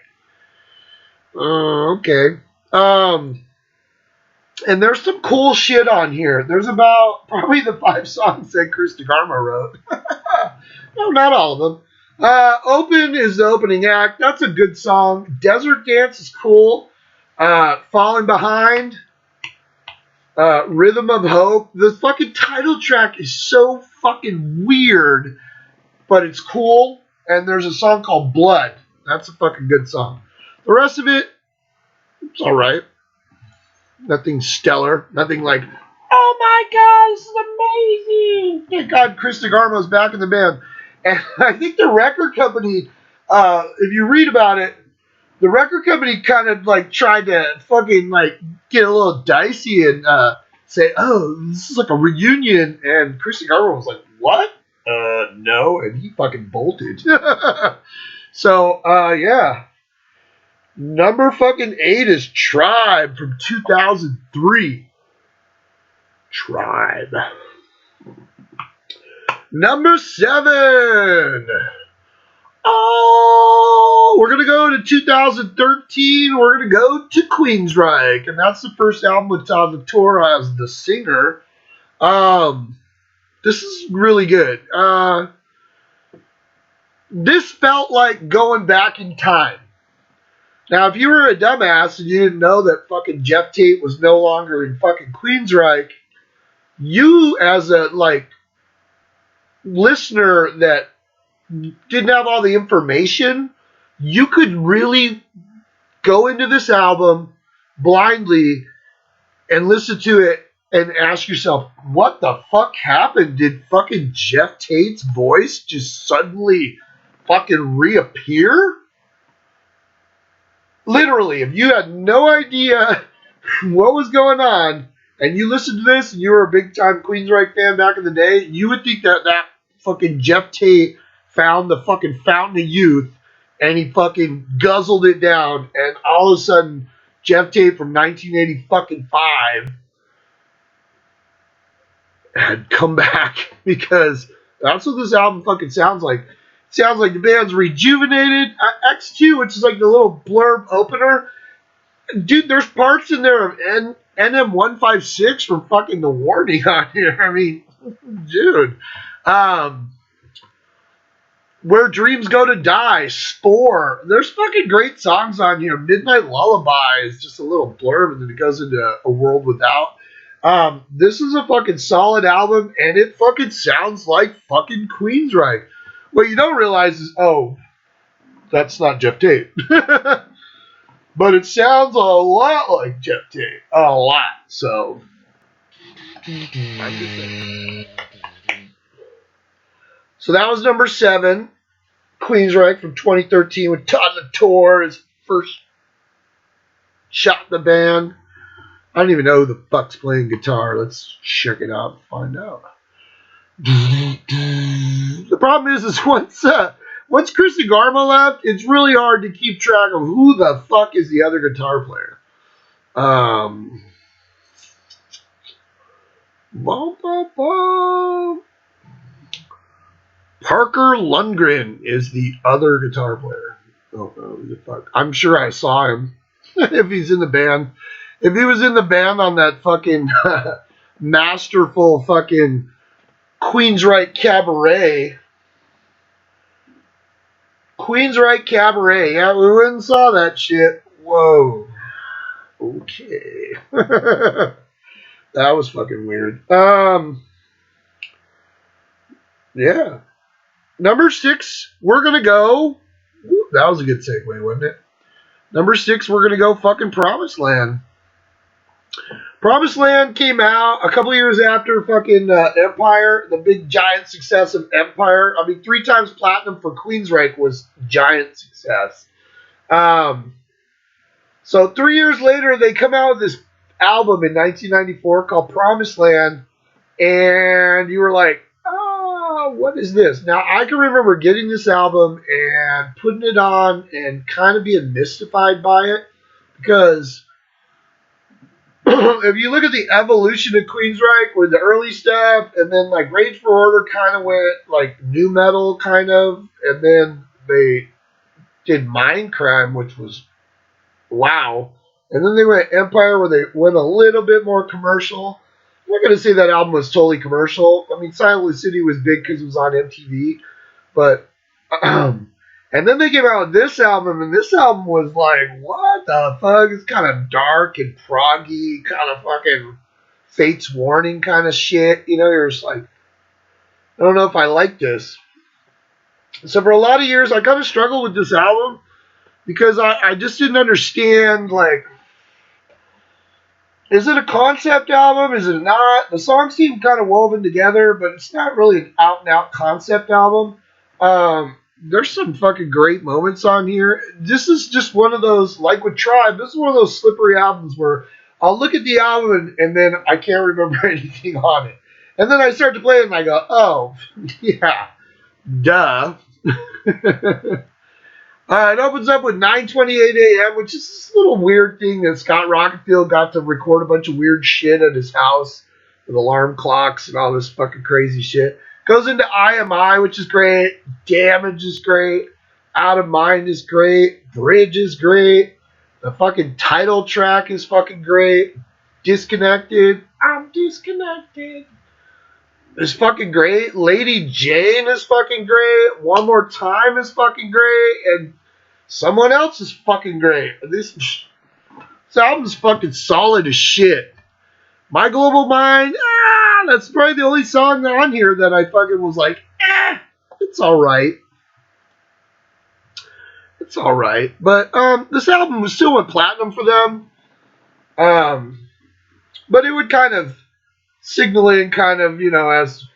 okay. Um, and there's some cool shit on here. There's about probably the 5 songs that Chris DeGarmo wrote. No, not all of them. Open is the opening act. That's a good song. Desert Dance is cool. Falling Behind. Rhythm of Hope. The fucking title track is so fucking weird, but it's cool. And there's a song called Blood. That's a fucking good song. The rest of it, it's alright. Nothing stellar. Nothing like, oh my god, this is amazing. Thank God Chris DeGarmo's back in the band. And I think the record company, if you read about it, the record company kind of like tried to fucking like get a little dicey and say, oh, this is like a reunion. And Chris DeGarmo was like, what? No. And he fucking bolted. So, yeah. Number fucking 8 is Tribe from 2003. Tribe. Number 7. Oh, we're going to go to 2013. We're going to go to Queensryche. And that's the first album with Todd Latour as the singer. This is really good. This felt like going back in time. Now, if you were a dumbass and you didn't know that fucking Jeff Tate was no longer in fucking Queensryche, you as a, like, listener that didn't have all the information, you could really go into this album blindly and listen to it and ask yourself, what the fuck happened? Did fucking Jeff Tate's voice just suddenly fucking reappear? Literally, if you had no idea what was going on and you listened to this and you were a big time Queensryche fan back in the day, you would think that that fucking Jeff Tate found the fucking fountain of youth and he fucking guzzled it down, and all of a sudden Jeff Tate from 1985 had come back, because that's what this album fucking sounds like. It sounds like the band's rejuvenated. X2, which is like the little blurb opener. Dude, there's parts in there of NM156 from fucking The Warning on here. I mean, dude. Where Dreams Go to Die, Spore. There's fucking great songs on here. Midnight Lullaby is just a little blurb, and then it goes into A World Without. This is a fucking solid album, and it fucking sounds like fucking Queensryche. What you don't realize is, oh, that's not Jeff Tate. But it sounds a lot like Jeff Tate. A lot. So, so that was number 7. Queensryche from 2013 with Todd Latour, his first shot in the band. I don't even know who the fuck's playing guitar. Let's check it out and find out. The problem is once Chris DeGarmo left, it's really hard to keep track of who the fuck is the other guitar player. Parker Lundgren is the other guitar player. Oh no, who the fuck? I'm sure I saw him if he's in the band. If he was in the band on that fucking masterful fucking Queensryche Cabaret. Queensryche Cabaret. Yeah, we went and saw that shit. Whoa. Okay. That was fucking weird. Yeah. Number 6, we're gonna go. Ooh, that was a good segue, wasn't it? Number 6, we're gonna go fucking Promised Land. Promised Land came out a couple years after fucking Empire, the big giant success of Empire. I mean, 3 times platinum for Queensryche was giant success. So 3 years later, they come out with this album in 1994 called Promised Land, and you were like, oh, what is this? Now, I can remember getting this album and putting it on and kind of being mystified by it, because if you look at the evolution of Queensryche with the early stuff, and then like Rage for Order kind of went like new metal kind of, and then they did Mindcrime, which was wow. And then they went Empire, where they went a little bit more commercial. I'm not going to say that album was totally commercial. I mean, Silent City was big because it was on MTV. But, and then they came out with this album, and this album was like, what the fuck? It's kind of dark and proggy, kind of fucking Fate's Warning kind of shit. You know, you're just like, I don't know if I like this. So for a lot of years, I kind of struggled with this album because I just didn't understand, like, is it a concept album? Is it not? The songs seem kind of woven together, but it's not really an out and out concept album. There's some fucking great moments on here. This is just one of those, like with Tribe, this is one of those slippery albums where I'll look at the album and then I can't remember anything on it. And then I start to play it and I go, oh, yeah, duh. It opens up with 9:28 a.m., which is this little weird thing that Scott Rockenfield got to record a bunch of weird shit at his house with alarm clocks and all this fucking crazy shit. Goes into IMI, which is great. Damage is great. Out of Mind is great. Bridge is great. The fucking title track is fucking great. Disconnected. I'm disconnected. Is fucking great. Lady Jane is fucking great. One More Time is fucking great. And Someone Else is fucking great. This album's fucking solid as shit. My Global Mind, that's probably the only song on here that I fucking was like, it's alright. It's alright. But this album was still went platinum for them. But it would kind of signal in kind of, you know, as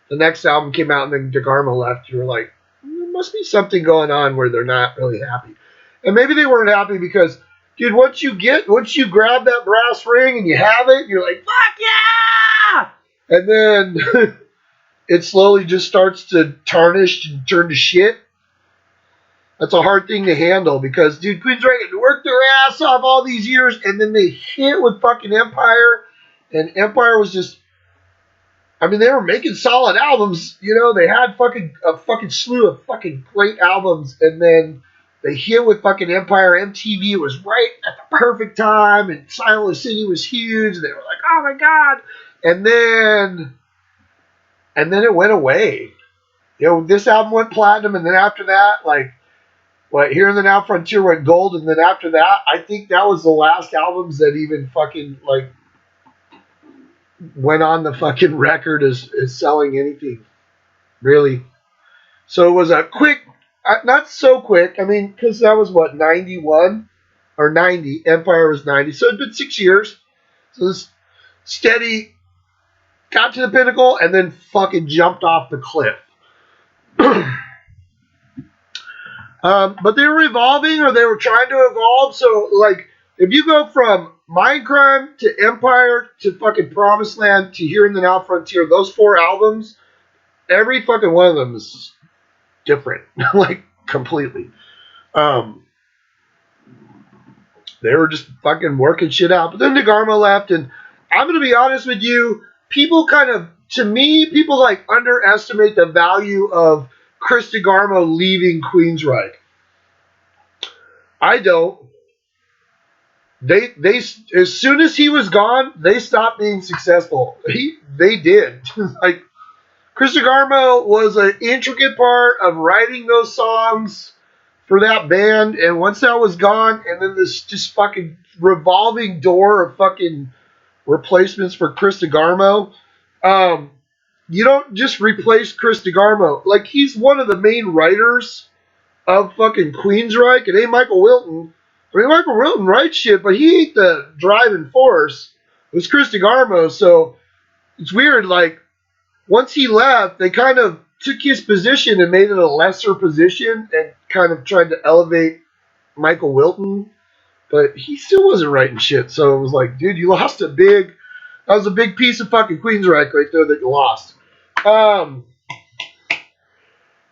the next album came out and then DeGarmo left, you were like, there must be something going on where they're not really happy. And maybe they weren't happy because, dude, once you grab that brass ring and you have it, you're like, fuck yeah! And then it slowly just starts to tarnish and turn to shit. That's a hard thing to handle because, dude, Queensryche worked their ass off all these years and then they hit with fucking Empire. And Empire was just, I mean, they were making solid albums. You know, they had a fucking slew of fucking great albums, and then they hit with fucking Empire. MTV was right at the perfect time, and Silent City was huge. And they were like, oh my god! And then it went away. You know, this album went platinum, and then after that, like, what, Here and the Now Frontier went gold, and then after that, I think that was the last albums that even fucking, like, went on the fucking record as selling anything, really. So it was a quick, not so quick, I mean, because that was what, 91 or 90, Empire was 90, so it'd been 6 years. So this steady, got to the pinnacle, and then fucking jumped off the cliff. But they were evolving, or they were trying to evolve, so, like, if you go from Mindcrime to Empire to fucking Promised Land to Here and the Now Frontier, those 4 albums, every fucking one of them is different. Like, completely. They were just fucking working shit out. But then DeGarmo left, and I'm going to be honest with you, people like underestimate the value of Chris DeGarmo leaving Queensryche. I don't. They as soon as he was gone, they stopped being successful. They did. Like, Chris DeGarmo was an intricate part of writing those songs for that band, and once that was gone, and then this just fucking revolving door of fucking replacements for Chris DeGarmo, you don't just replace Chris DeGarmo. Like, he's one of the main writers of fucking Queensryche. It ain't Michael Wilton. I mean, Michael Wilton writes shit, but he ain't the driving force. It was Chris DeGarmo, so it's weird. Like, once he left, they kind of took his position and made it a lesser position and kind of tried to elevate Michael Wilton, but he still wasn't writing shit. So it was like, dude, you lost that was a big piece of fucking Queensryche right there that you lost.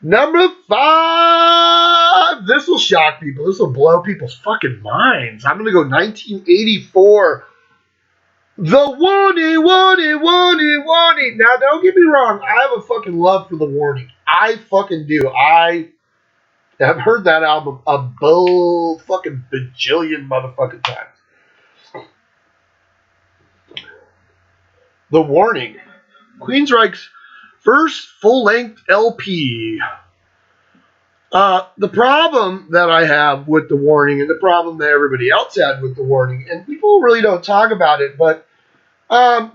Number 5. This will shock people. This will blow people's fucking minds. I'm going to go 1984. The Warning. Now, don't get me wrong. I have a fucking love for The Warning. I fucking do. I have heard that album a fucking bajillion motherfucking times. The Warning, Queensryche's first full-length LP. The problem that I have with The Warning, and the problem that everybody else had with The Warning, and people really don't talk about it, but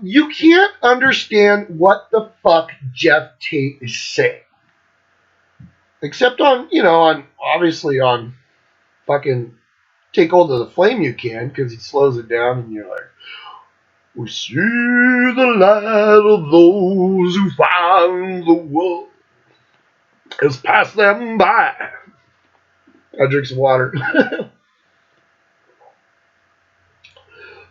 you can't understand what the fuck Jeff Tate is saying. Except obviously on fucking Take Hold of the Flame you can, because he slows it down and you're like, we see the light of those who find the world has passed them by. I drink some water.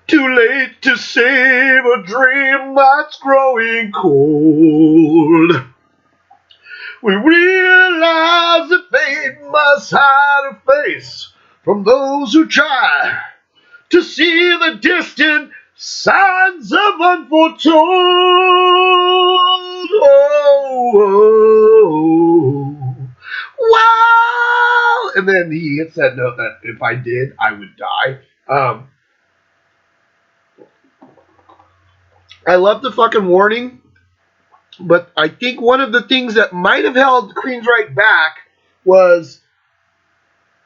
Too late to save a dream that's growing cold. We realize that fate must hide a face from those who try to see the distant signs of unforetold. Oh, wow! And then he hits that note that if I did, I would die. I love the fucking Warning, but I think one of the things that might have held Queensryche back was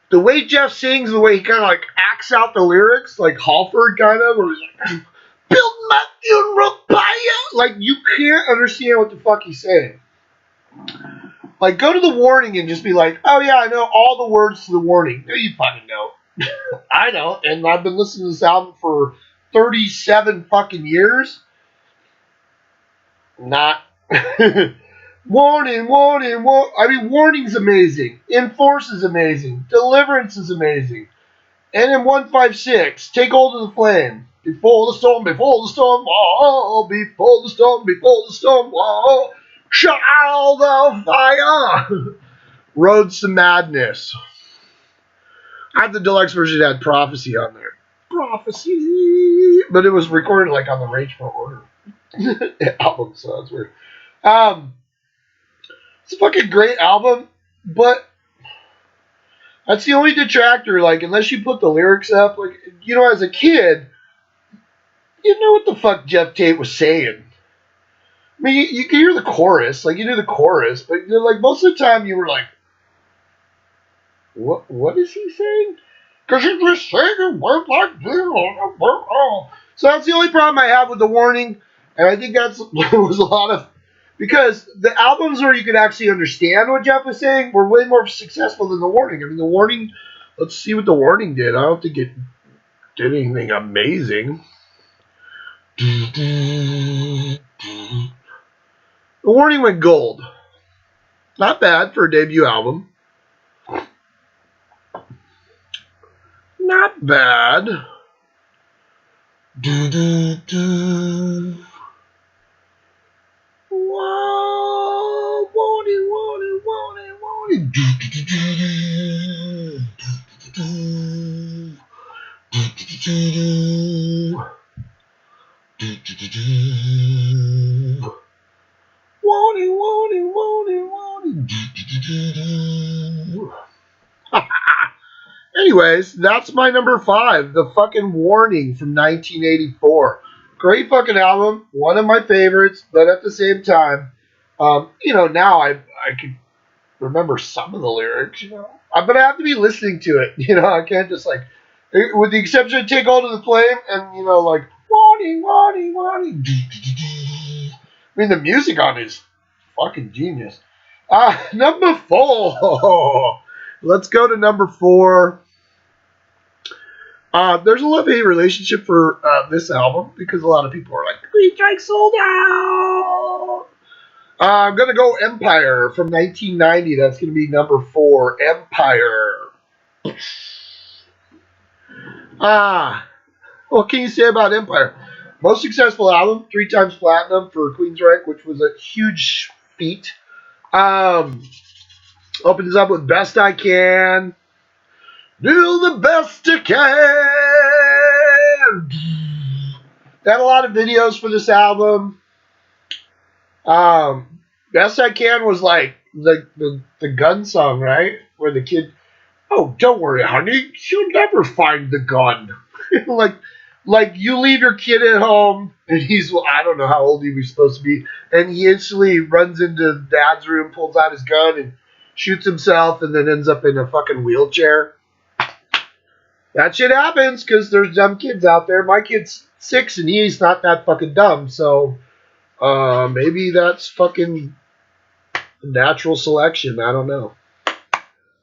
the way Jeff sings, the way he kind of like acts out the lyrics, like Halford kind of, where he's like, build my funeral pyre. Like, you can't understand what the fuck he's saying. Like, go to The Warning and just be like, oh yeah, I know all the words to The Warning. No, you fucking know. I know, and I've been listening to this album for 37 fucking years. Not. Warning, warning, warning. I mean, Warning's amazing. Enforce is amazing. Deliverance is amazing. And in 156, Take Hold of the Flame. Before the storm, oh, before the storm, oh, child of fire. Roads to Madness. I have the deluxe version that had Prophecy on there. Prophecy. But it was recorded like on the Rage for Order album, so that's weird. It's a fucking great album, but that's the only detractor. Like, unless you put the lyrics up, like, as a kid, you know what the fuck Jeff Tate was saying. I mean, you can hear the chorus, like, you knew the chorus, but like most of the time you were like, what is he saying? Because he's just saying words like this. So that's the only problem I have with The Warning, and I think that's was a lot of. Because the albums where you could actually understand what Jeff was saying were way more successful than The Warning. I mean, The Warning, let's see what The Warning did. I don't think it did anything amazing. The Warning went gold. Not bad for a debut album. Not bad. Whoa, warning, warning, warning, warning. Warning, warning, warning, warning. Anyways, that's my number 5, The fucking Warning from 1984. Great fucking album, one of my favorites, but at the same time, now I can remember some of the lyrics, but I have to be listening to it, I can't just like, with the exception of Take Hold of the Flame and, like, warning, warning, warning. I mean, the music on it is fucking genius. Number 4. Let's go to number 4. There's a love-hate relationship for this album because a lot of people are like, Queensryche sold out. I'm going to go Empire from 1990. That's going to be number 4, Empire. What can you say about Empire? Most successful album, 3 times platinum for Queensryche, which was a huge feat. Opens up with Best I Can. Do the best you can. Got a lot of videos for this album. Best I Can was like the gun song, right? Where the kid, oh, don't worry, honey, you'll never find the gun. Like, Like, you leave your kid at home, and he's, well, I don't know how old he was supposed to be, and he instantly runs into dad's room, pulls out his gun, and shoots himself, and then ends up in a fucking wheelchair. That shit happens, because there's dumb kids out there. My kid's 6, and he's not that fucking dumb, so maybe that's fucking natural selection. I don't know.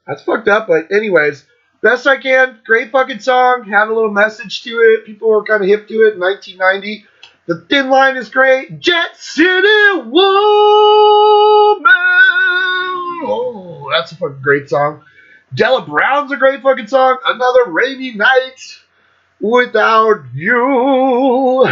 That's fucked up, but anyways, best I can. Great fucking song. Had a little message to it. People were kind of hip to it in 1990. The Thin Line is great. Jet City Woman. Oh, that's a fucking great song. Della Brown's a great fucking song. Another Rainy Night Without You.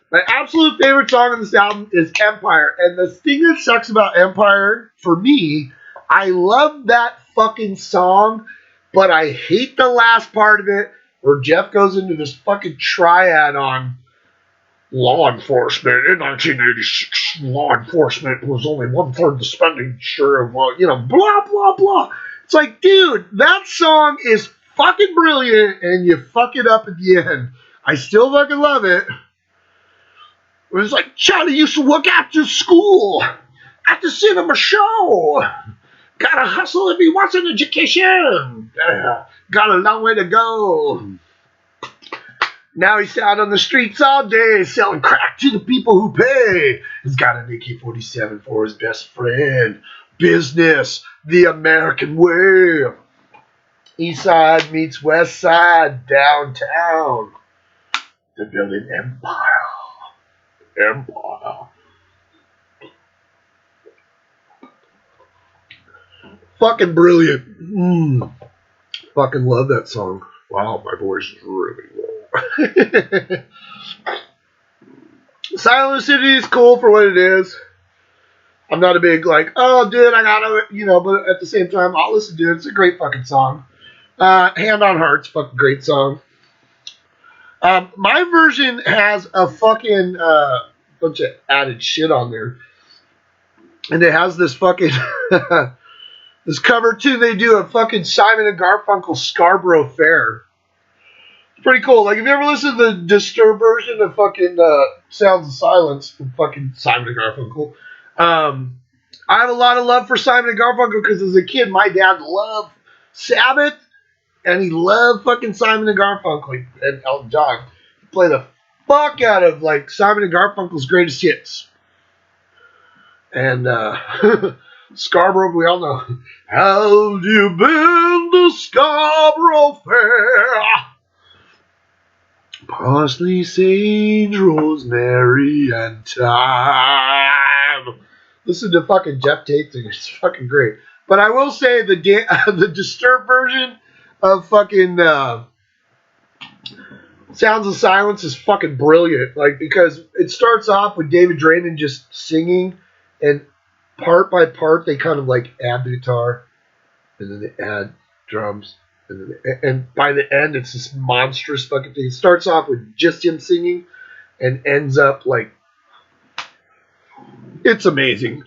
My absolute favorite song on this album is Empire. And the thing that sucks about Empire, for me, I love that fucking song, but I hate the last part of it where Jeff goes into this fucking triad on law enforcement. In 1986, law enforcement was only 1/3 the spending share of, blah, blah, blah. It's like, dude, that song is fucking brilliant, and you fuck it up at the end. I still fucking love it. It was like, Charlie used to work after school at the cinema show. Gotta hustle if he wants an education. Got a long way to go. Now he's out on the streets all day selling crack to the people who pay. He's got an AK-47 for his best friend. Business, the American way. East side meets west side downtown. They're building empire. Empire. Fucking brilliant. Fucking love that song. Wow, my voice is really low. Silent Lucidity is cool for what it is. I'm not a big, like, oh, dude, I gotta, but at the same time, I'll listen to it. It's a great fucking song. Hand on Heart's fucking great song. My version has a fucking bunch of added shit on there. And it has this fucking this cover tune. They do a fucking Simon and Garfunkel Scarborough Fair. It's pretty cool. Like, if you ever listen to the Disturbed version of fucking Sounds of Silence from fucking Simon and Garfunkel, I have a lot of love for Simon and Garfunkel because as a kid, my dad loved Sabbath and he loved fucking Simon and Garfunkel and Elton John. He played the fuck out of like Simon and Garfunkel's greatest hits. And Scarborough, we all know. Have you been to Scarborough Fair? Parsley, sage, rosemary, and thyme. Listen to fucking Jeff Tate thing. It's fucking great. But I will say the Disturbed version of fucking Sounds of Silence is fucking brilliant. Like, because it starts off with David Draymond just singing, and part by part they kind of like add the guitar, and then they add drums, and by the end it's this monstrous fucking thing. It starts off with just him singing, and ends up like, it's amazing.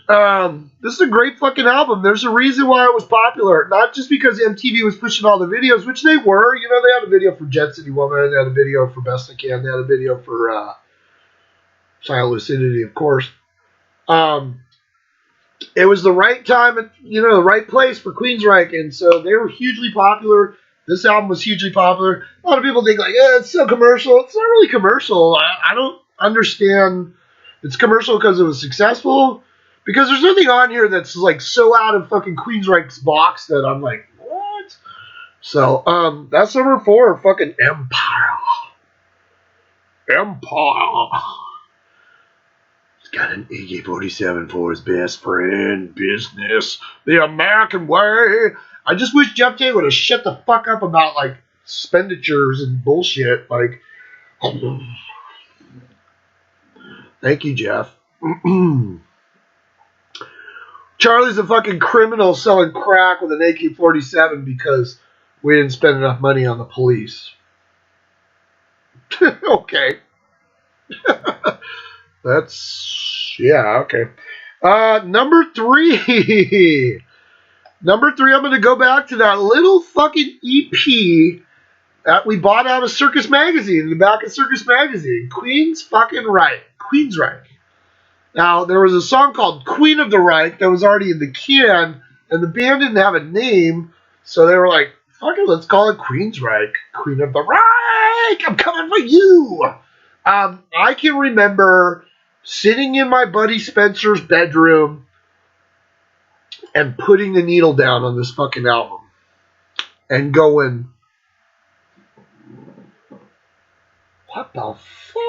This is a great fucking album. There's a reason why it was popular. Not just because MTV was pushing all the videos, which they were. They had a video for Jet City Woman. They had a video for Best I Can. They had a video for Silent Lucidity, of course. It was the right time, the right place for Queensryche, and so they were hugely popular. This album was hugely popular. A lot of people think, like, it's so commercial. It's not really commercial. I don't understand. It's commercial because it was successful. Because there's nothing on here that's like so out of fucking Queensryche's box that I'm like, what? So, that's number 4, fucking Empire. Empire. He's got an AK-47 for his best friend. Business. The American way. I just wish Jeff Tate would have shut the fuck up about, like, expenditures and bullshit. Like, thank you, Jeff. Charlie's a fucking criminal selling crack with an AK-47 because we didn't spend enough money on the police. Okay. Okay. Number 3. Number 3, I'm going to go back to that little fucking EP We bought out of Circus Magazine, in the back of Circus Magazine. Queensryche. Now, there was a song called Queen of the Reich that was already in the can, and the band didn't have a name, so they were like, fuck it, let's call it Queensryche. Queen of the Reich, I'm coming for you. I can remember sitting in my buddy Spencer's bedroom and putting the needle down on this fucking album and going, what the fuck?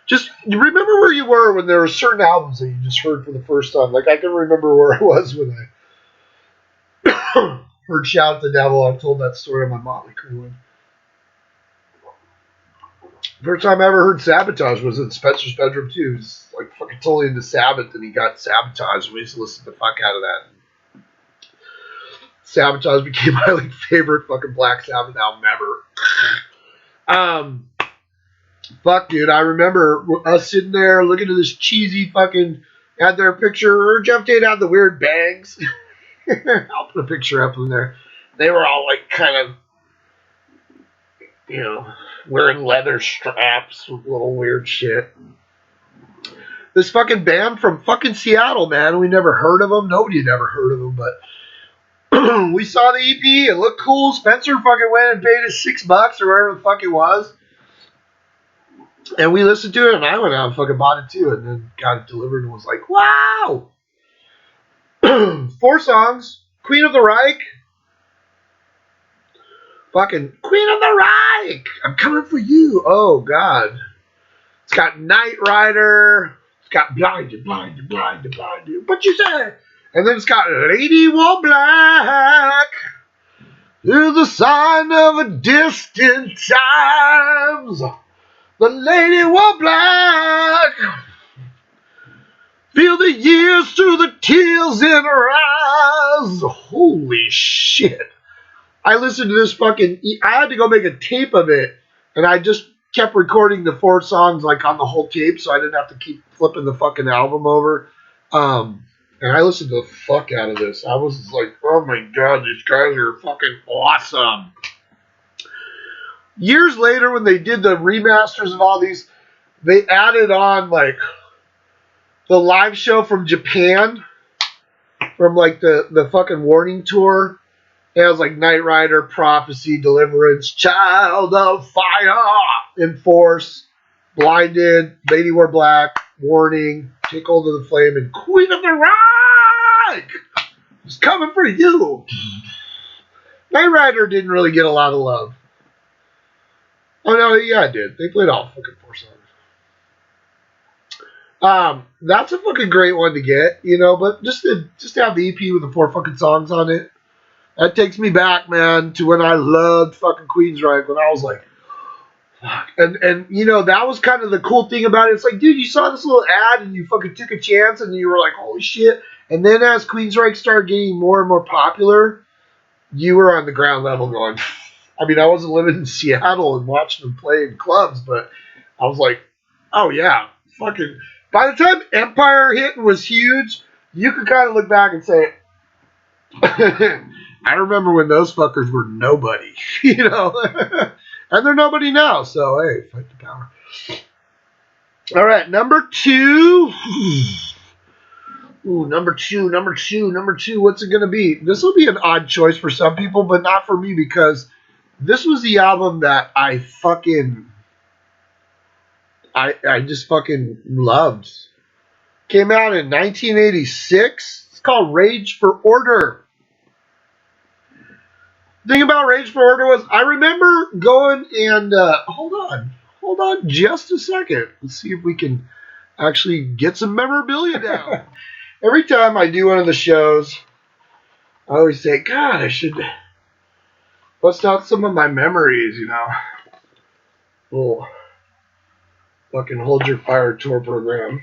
Just remember where you were when there were certain albums that you just heard for the first time. Like I can remember where I was when I heard "Shout at the Devil." I've told that story on my Motley Crue one. First time I ever heard Sabotage was in Spencer's bedroom too. He was like fucking totally into Sabbath, and he got Sabotage. We used to listen the fuck out of that. Sabotage became my like favorite fucking Black Sabbath album ever. Fuck, dude, I remember us sitting there looking at this cheesy fucking, had their picture, or Jeff Tate had the weird bags. I'll put a picture up in there. They were all like kind of, wearing leather straps with little weird shit. This fucking band from fucking Seattle, man, we never heard of them. Nobody had ever heard of them, but we saw the EP. It looked cool. Spencer fucking went and paid us $6 or whatever the fuck it was. And we listened to it, and I went out and fucking bought it too, and then got it delivered and was like, wow! 4 songs. Queen of the Reich. Fucking Queen of the Reich! I'm coming for you. Oh, God. It's got Knight Rider. It's got Blinded. What you say? And then it's got Lady Wore Black. Here's a sign of a distant times. The lady wore black. Feel the years through the tears in her eyes. Holy shit. I listened to this fucking... I had to go make a tape of it. And I just kept recording the 4 songs like on the whole tape. So I didn't have to keep flipping the fucking album over. And I listened to the fuck out of this. I was just like, oh my God, these guys are fucking awesome. Years later, when they did the remasters of all these, they added on like the live show from Japan, from like the fucking Warning tour. It was like Knight Rider, Prophecy, Deliverance, Child of Fire, Enforce, Blinded, Lady Wore Black, Warning, Take Hold of the Flame, and Queen of the Reich is coming for you. Knight Rider didn't really get a lot of love. Oh no, yeah, it did. They played all fucking 4 songs. That's a fucking great one to get, but just to have the EP with the 4 fucking songs on it, that takes me back, man, to when I loved fucking Queensryche, when I was like, fuck. And that was kind of the cool thing about it. It's like, dude, you saw this little ad and you fucking took a chance and you were like, holy shit. And then as Queensryche started getting more and more popular, you were on the ground level going, I mean, I wasn't living in Seattle and watching them play in clubs, but I was like, oh yeah, fucking. By the time Empire hit and was huge, you could kind of look back and say, I remember when those fuckers were nobody, and they're nobody now. So hey, fight the power. All right, number 2. Ooh, number two. What's it gonna be? This will be an odd choice for some people, but not for me because this was the album that I just fucking loved. Came out in 1986. It's called Rage for Order. The thing about Rage for Order was I remember going and hold on just a second. Let's see if we can actually get some memorabilia down. Every time I do one of the shows, I always say, God, I should bust out some of my memories, Little fucking Hold Your Fire tour program.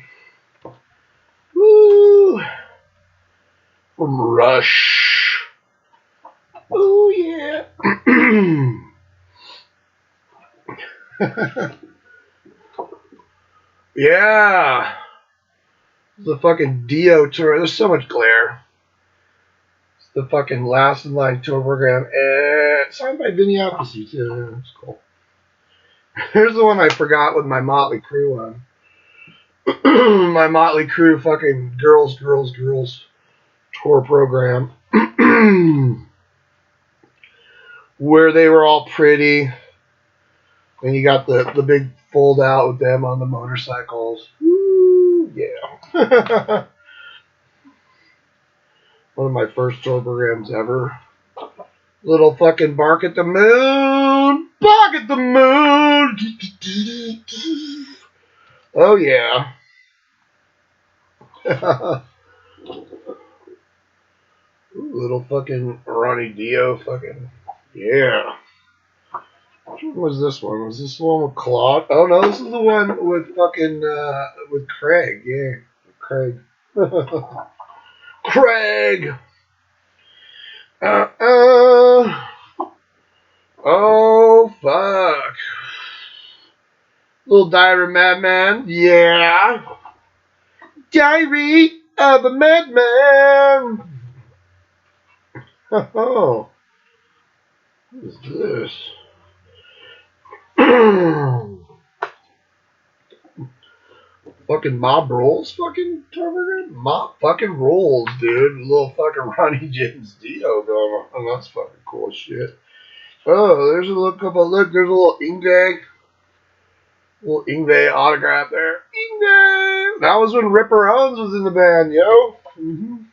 Woo! From Rush. Oh, yeah. Yeah. The fucking Dio tour. There's so much glare. It's the fucking Last in Line tour program. And signed by Vinny Appice, too. That's cool. Here's the one I forgot with my Motley Crue on. My Motley Crue fucking girls tour program. Where they were all pretty. And you got the big fold out with them on the motorcycles. Woo, yeah. One of my first tour programs ever. Little fucking Bark at the Moon. Bark at the Moon. Oh, yeah. Little fucking Ronnie Dio fucking. Yeah. Which one was this one? Was this the one with Claude? Oh, no, this is the one with fucking, with Craig. Yeah, Craig. Craig! Oh, fuck. Little Diary of a Madman. Yeah. Diary of a Madman. Oh. What is this? Fucking Mob Rolls fucking program? Mob fucking Rolls, dude. Little fucking Ronnie James Dio going on. Oh, that's fucking cool shit. Oh, there's a look there's a little Ingve autograph there. Ingve! That was when Ripper Owens was in the band, yo. Mm-hmm.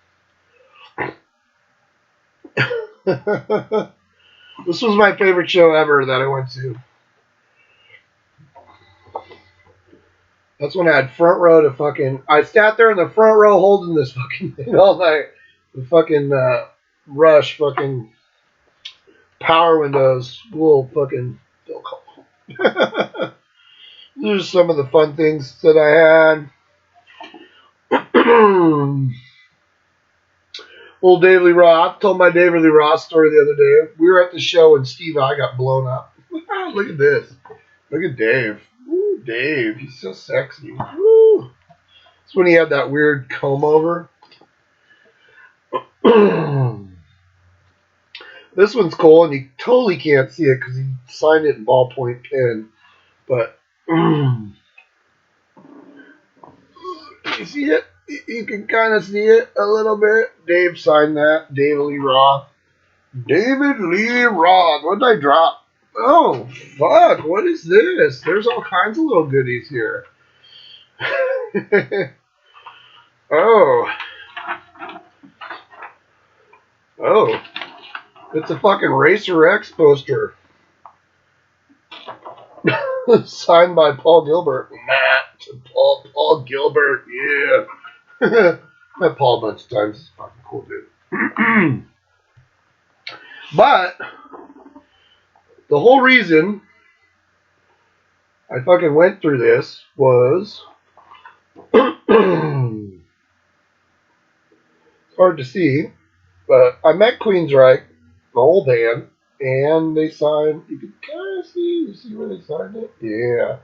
This was my favorite show ever that I went to. That's when I had front row to fucking. I sat there in the front row holding this fucking thing all night. The fucking Rush fucking Power Windows. Little fucking. These are some of the fun things that I had. Old David Lee Roth. I told my David Lee Roth story the other day. We were at the show and Steve I got blown up. Look at this. Look at Dave. Ooh, Dave. He's so sexy. Woo. That's when he had that weird comb over. This one's cool, and you totally can't see it because he signed it in ballpoint pen. But you see it? You can kind of see it a little bit. Dave signed that. David Lee Roth. David Lee Roth. What did I drop? Oh, fuck. What is this? There's all kinds of little goodies here. Oh. Oh. It's a fucking Racer X poster. Signed by Paul Gilbert. Matt. Paul Gilbert. Yeah. Met Paul a bunch of times. He's a fucking cool dude. But the whole reason I fucking went through this was it's hard to see, but I met Queensryche, the whole band, and they signed. You can kind of see. You see where they signed it? Yeah.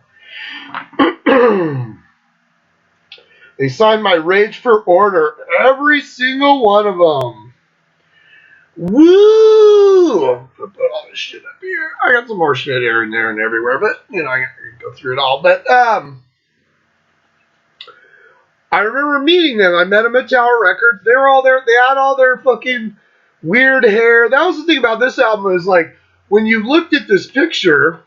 They signed my Rage for Order, every single one of them. Woo! Put all this shit up here. I got some more shit here and there and everywhere, but you know I can go through it all. But I remember meeting them. I met them at Tower Records. They were all there. They had all their fucking weird hair. That was the thing about this album is like when you looked at this picture,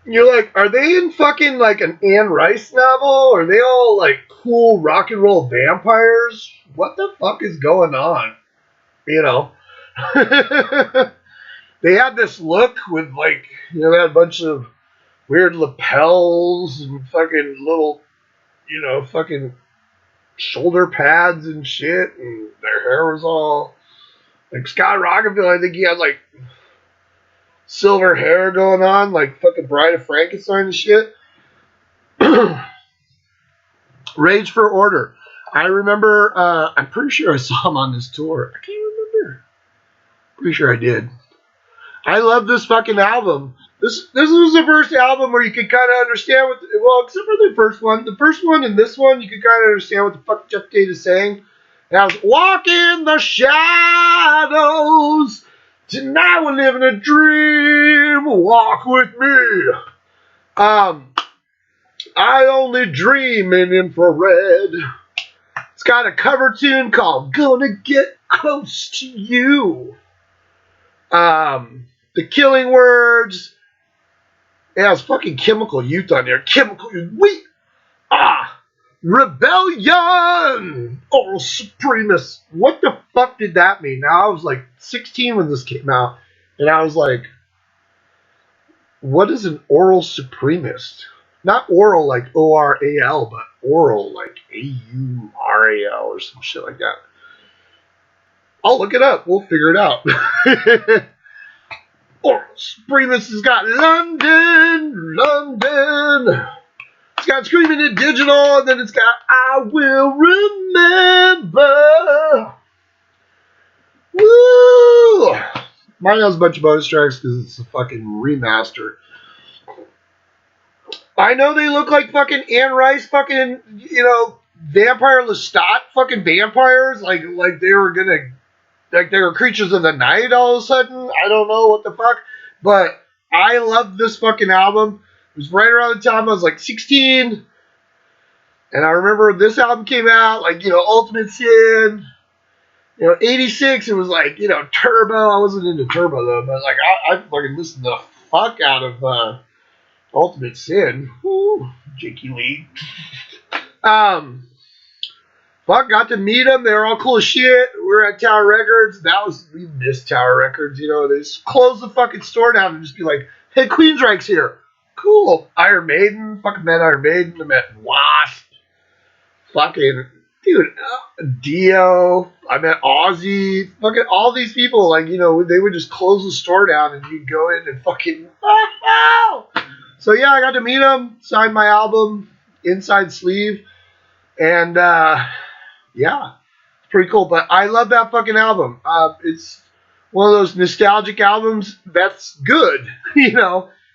you're like, are they in fucking like an Anne Rice novel? Are they all like cool rock and roll vampires? What the fuck is going on? You know? They had this look with like, you know, they had a bunch of weird lapels and fucking little, you know, fucking shoulder pads and shit. And their hair was all like Scott Rockefeller. I think he had like silver hair going on, like fucking Bride of Frankenstein and shit. Rage for Order. I remember, I'm pretty sure I saw him on this tour. I can't remember. Pretty sure I did. I love this fucking album. This was the first album where you could kind of understand what, well, except for the first one. The first one and this one, you could kind of understand what the fuck Jeff Tate is saying. And I was walk in the shadows. Tonight we're living a dream. Walk with me. I only dream in infrared. It's got a cover tune called Gonna Get Close to You. The Killing Words. It has fucking Chemical Youth on there. Chemical Youth. Rebellion! Oral Supremacist. What the fuck did that mean? Now, I was like 16 when this came out. And I was like, what is an oral supremacist? Not oral like O-R-A-L, but oral like A-U-R-A-L or some shit like that. I'll look it up. We'll figure it out. Oral Supremacist has got London. It's got Screaming in Digital, and then it's got I Will Remember. Woo! Mine has a bunch of bonus tracks because it's a fucking remaster. I know they look like fucking Anne Rice, fucking, Vampire Lestat fucking vampires, like they were gonna, like they were creatures of the night all of a sudden. I don't know what the fuck, but I loved this fucking album. It was right around the time I was like 16, and I remember this album came out, like, Ultimate Sin, 86, it was like, Turbo. I wasn't into Turbo though, but like I fucking listened the fuck out of Ultimate Sin. Woo, Jakey Lee. Fuck, got to meet them. They were all cool as shit. We were at Tower Records. We missed Tower Records. They just closed the fucking store down and just be like, hey, Queensryche's here. Cool. Iron Maiden. Fucking met Iron Maiden. I met Wasp. Fucking, dude, Dio. I met Ozzy. Fucking all these people. Like, they would just close the store down and you'd go in and fucking, So yeah, I got to meet them. Signed my album, inside sleeve. And, yeah, it's pretty cool. But I love that fucking album. It's one of those nostalgic albums that's good.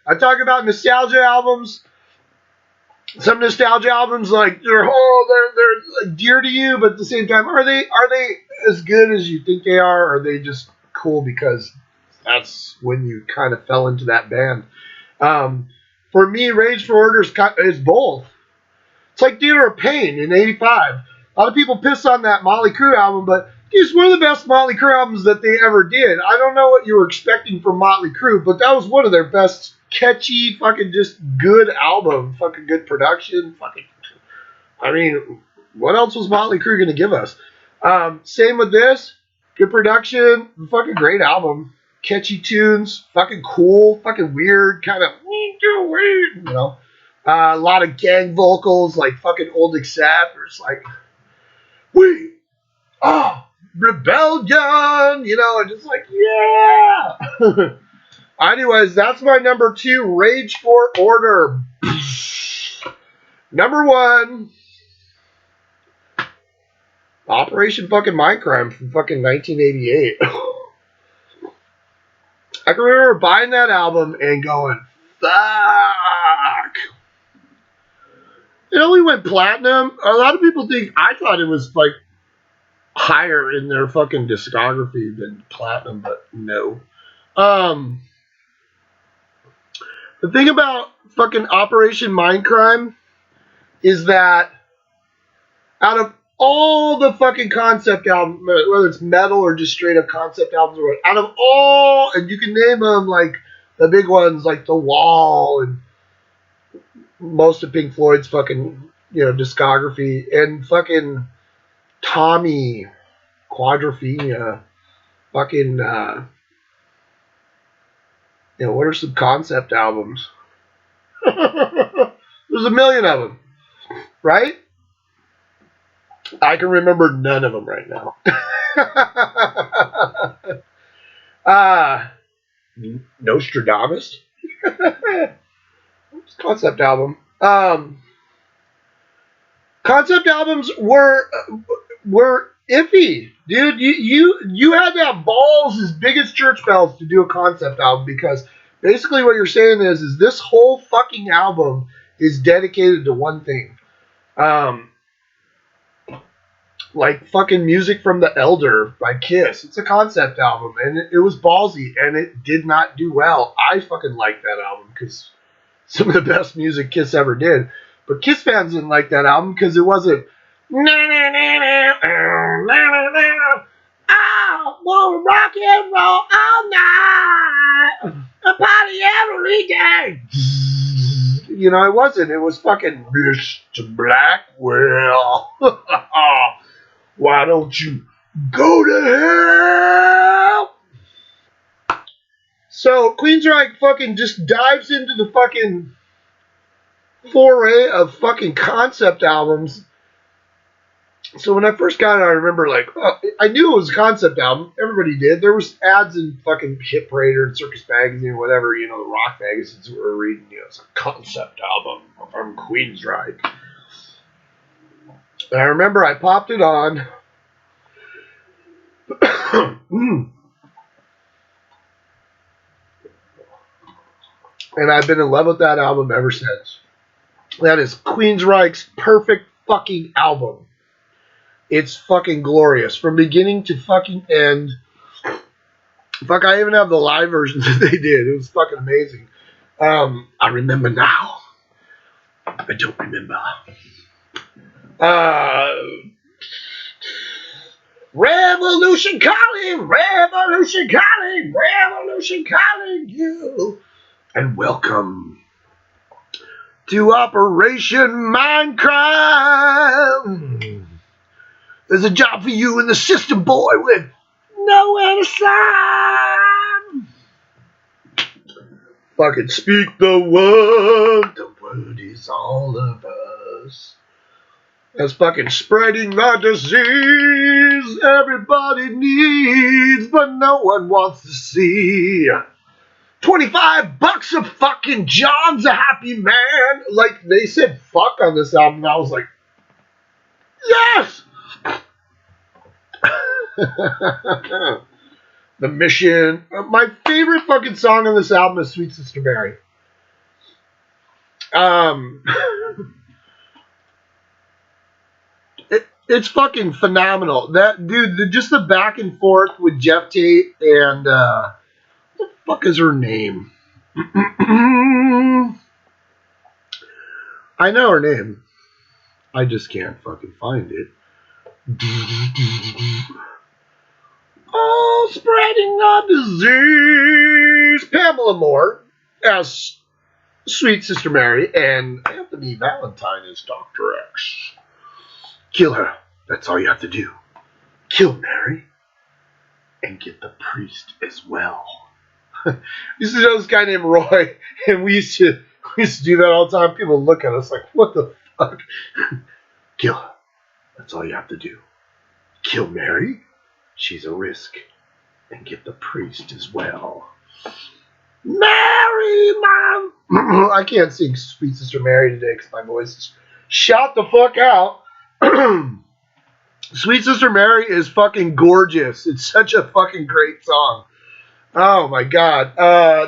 I talk about nostalgia albums. Some nostalgia albums, like, they're dear to you, but at the same time, are they as good as you think they are? Or are they just cool because that's when you kind of fell into that band? For me, Rage for Order is both. It's like Theater of Pain in '85. A lot of people piss on that Motley Crue album, but it's one of the best Motley Crue albums that they ever did. I don't know what you were expecting from Motley Crue, but that was one of their best, catchy, fucking just good album. Fucking good production. What else was Motley Crue going to give us? Same with this. Good production. Fucking great album. Catchy tunes. Fucking cool. Fucking weird. Kind of, a lot of gang vocals, like fucking Old Accept, or it's like, we are rebellion, and just like, yeah. Anyways, that's my number 2, Rage for Order. Number 1, Operation fucking Mindcrime from fucking 1988. I can remember buying that album and going, fuck. It only went platinum. A lot of people I thought it was like higher in their fucking discography than platinum, but no. The thing about fucking Operation Mindcrime is that out of all the fucking concept albums, whether it's metal or just straight up concept albums, or out of all, and you can name them, like the big ones like The Wall and most of Pink Floyd's fucking, discography, and fucking Tommy, Quadrophenia, fucking, what are some concept albums? There's a million of them, right? I can remember none of them right now. Nostradamus? Concept album. Concept albums were iffy, dude. You had to have balls as big as church bells to do a concept album, because Basically, what you're saying is this whole fucking album is dedicated to one thing. Like fucking Music from the Elder by Kiss. It's a concept album, and it was ballsy, and it did not do well. I fucking like that album because some of the best music Kiss ever did. But Kiss fans didn't like that album because it wasn't. I want to rock and roll all night, a party every day. You know, it wasn't. It was fucking Mr. Blackwell. Why don't you go to hell? So Queensryche fucking just dives into the fucking foray of fucking concept albums. So when I first got it, I remember like, I knew it was a concept album. Everybody did. There was ads in fucking Hit Parade and Circus Magazine or whatever, you know, the rock magazines we were reading. You know, it's a concept album from Queensryche. And I remember I popped it on. And I've been in love with that album ever since. That is Queensryche's perfect fucking album. It's fucking glorious. From beginning to fucking end. Fuck, I even have the live versions that they did. It was fucking amazing. I remember now. I don't remember. Revolution calling, revolution calling, revolution calling you. And welcome to Operation Mindcrime. There's a job for you in the system, boy, with nowhere to sign. Fucking speak the word. The word is all of us. That's fucking spreading the disease everybody needs, but no one wants to see. $25 a fucking John's a happy man. Like, they said fuck on this album, and I was like, yes! The Mission. My favorite fucking song on this album is Sweet Sister Mary. It's fucking phenomenal. That dude, just the back and forth with Jeff Tate and what the fuck is her name? I know her name. I just can't fucking find it. Oh, spreading the disease. Pamela Moore as Sweet Sister Mary, and Anthony Valentine is Dr. X. Kill her. That's all you have to do. Kill Mary and get the priest as well. Used to know this guy named Roy, and we used to do that all the time. People look at us like, what the fuck? Kill her. That's all you have to do. Kill Mary. She's a risk. And get the priest as well. Mary, Mom! I can't sing Sweet Sister Mary today because my voice is shot the fuck out. Sweet Sister Mary is fucking gorgeous. It's such a fucking great song. Oh my god.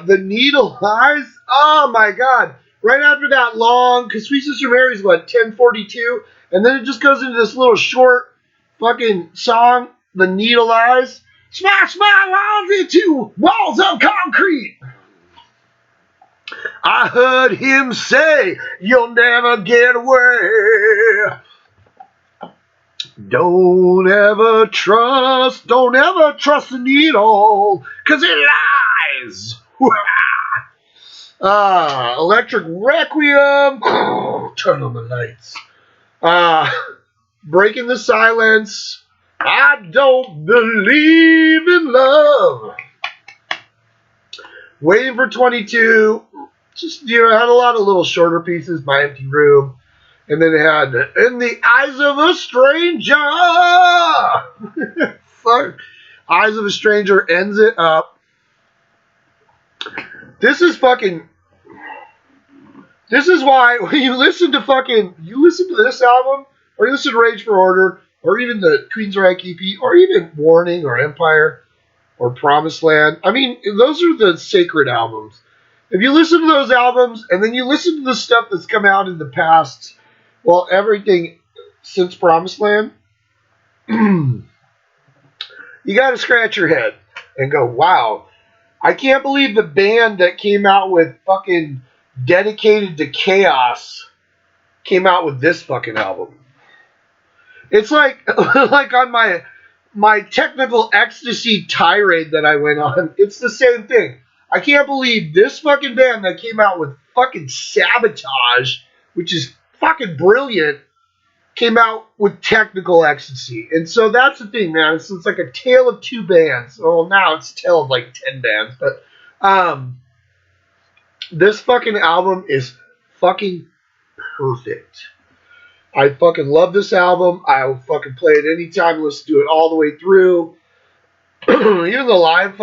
The Needle Eyes. Oh my god. Right after that long, because Sweet Sister Mary is what, 10:42, and then it just goes into this little short fucking song, The Needle Eyes. Smash my walls into walls of concrete. I heard him say, you'll never get away. Don't ever trust the needle, cause it lies. Electric Requiem. Turn on the lights. Breaking the Silence. I don't believe in love. Waiting for 22. Just, had a lot of little shorter pieces. My Empty Room. And then it had In the Eyes of a Stranger. Fuck. Eyes of a Stranger ends it up. This is why when you listen to this album, or you listen to Rage for Order, or even the Queensryche EP, or even Warning or Empire or Promised Land. I mean, those are the sacred albums. If you listen to those albums and then you listen to the stuff that's come out in the past, well, everything since Promised Land, you got to scratch your head and go, wow, I can't believe the band that came out with fucking Dedicated to Chaos came out with this fucking album. It's like on my technical ecstasy tirade that I went on, it's the same thing. I can't believe this fucking band that came out with fucking Sabotage, which is fucking brilliant, came out with technical ecstasy. And so that's the thing, man. It's like a tale of two bands. Well, now it's a tale of like 10 bands. But this fucking album is fucking perfect. I fucking love this album. I'll fucking play it anytime. Listen to it all the way through. Even the live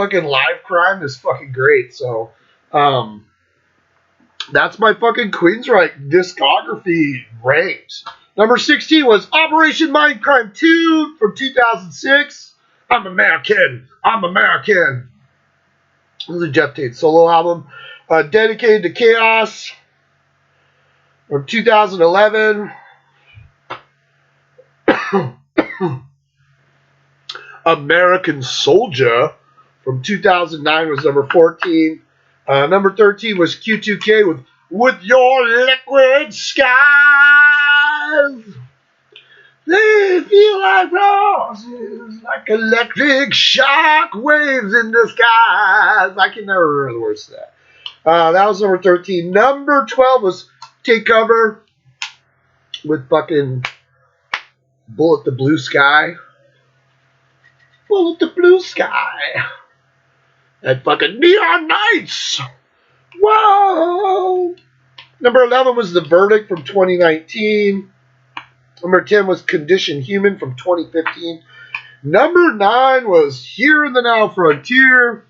crime is fucking great. So, that's my fucking Queensryche discography ranked. Number 16 was Operation Mindcrime 2 from 2006. I'm American. This is a Jeff Tate solo album. Dedicated to Chaos from 2011. American Soldier from 2009 was number 14. Number 13 was Q2K with Your Liquid Skies. They feel like roses, like electric shock waves in the skies. I can never remember the words to that. That was number 13. Number 12 was Take Cover with fucking Bullet the Blue Sky. Bullet the Blue Sky. And fucking Neon Nights. Whoa. Number 11 was The Verdict from 2019. Number 10 was Condition Human from 2015. Number 9 was Here in the Now Frontier.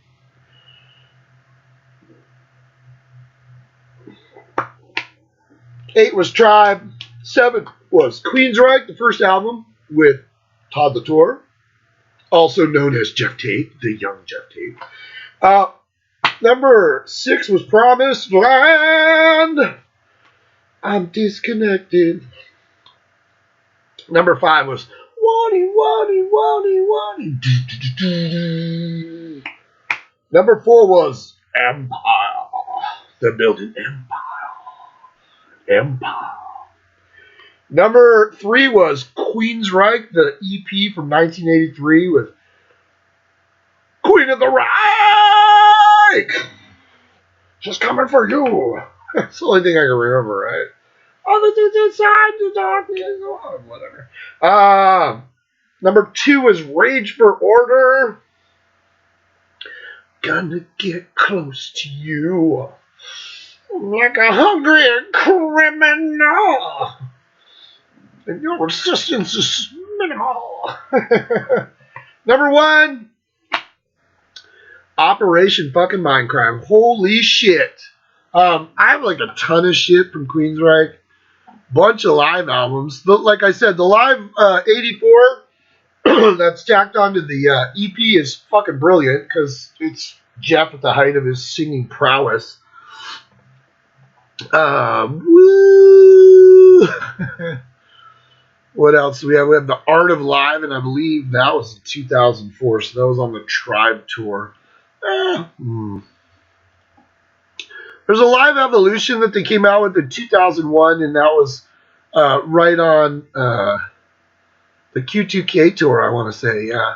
8 was Tribe. 7 was Queensryche, the first album with Todd La Torre, also known as Jeff Tate, the young Jeff Tate. Number 6 was Promised Land. I'm disconnected. Number 5 was Wani. Number 4 was Empire. They're building Empire. Number 3 was Queensryche, the EP from 1983 with Queen of the Reich. Just coming for you. That's the only thing I can remember, right? Oh, this is inside the darkness. Oh, whatever. Number 2 was Rage for Order. Gonna get close to you like a hungry criminal. And your resistance is minimal. Number 1, Operation fucking Mindcrime. Holy shit. I have like a ton of shit from Queensryche. Bunch of live albums. Like I said, the live 84 that's tacked onto the EP is fucking brilliant because it's Jeff at the height of his singing prowess. Woo! What else do we have? We have The Art of Live, and I believe that was in 2004, so that was on the Tribe tour. There's a Live Evolution that they came out with in 2001, and that was right on the Q2K tour, I want to say, yeah.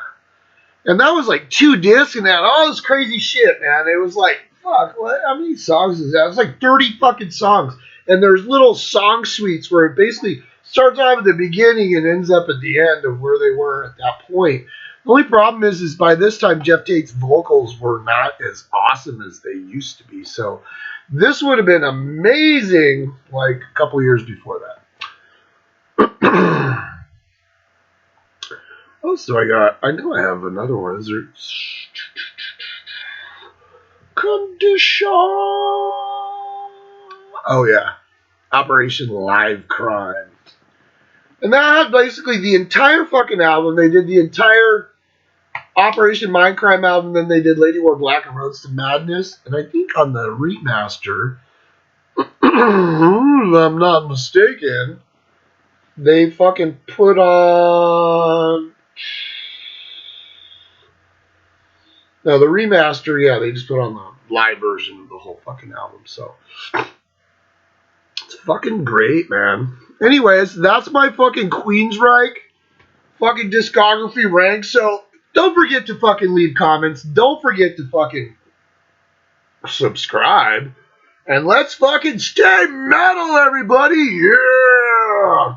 And that was like 2 discs and that, all this crazy shit, man. It was like, fuck, how many songs is that? It was like 30 fucking songs. And there's little song suites where it basically starts off at the beginning and ends up at the end of where they were at that point. The only problem is by this time Jeff Tate's vocals were not as awesome as they used to be. So this would have been amazing like a couple years before that. What else do I got? I know I have another one. Is there Condition? Oh yeah, Operation Live Crime. And that had basically the entire fucking album. They did the entire Operation Mindcrime album, then they did Lady Wore Black and Roads to Madness, and I think on the remaster, if I'm not mistaken, they fucking put on. No, the remaster, yeah, they just put on the live version of the whole fucking album, so. It's fucking great, man. Anyways, that's my fucking Queensryche fucking discography rank, so don't forget to fucking leave comments. Don't forget to fucking subscribe. And let's fucking stay metal, everybody! Yeah!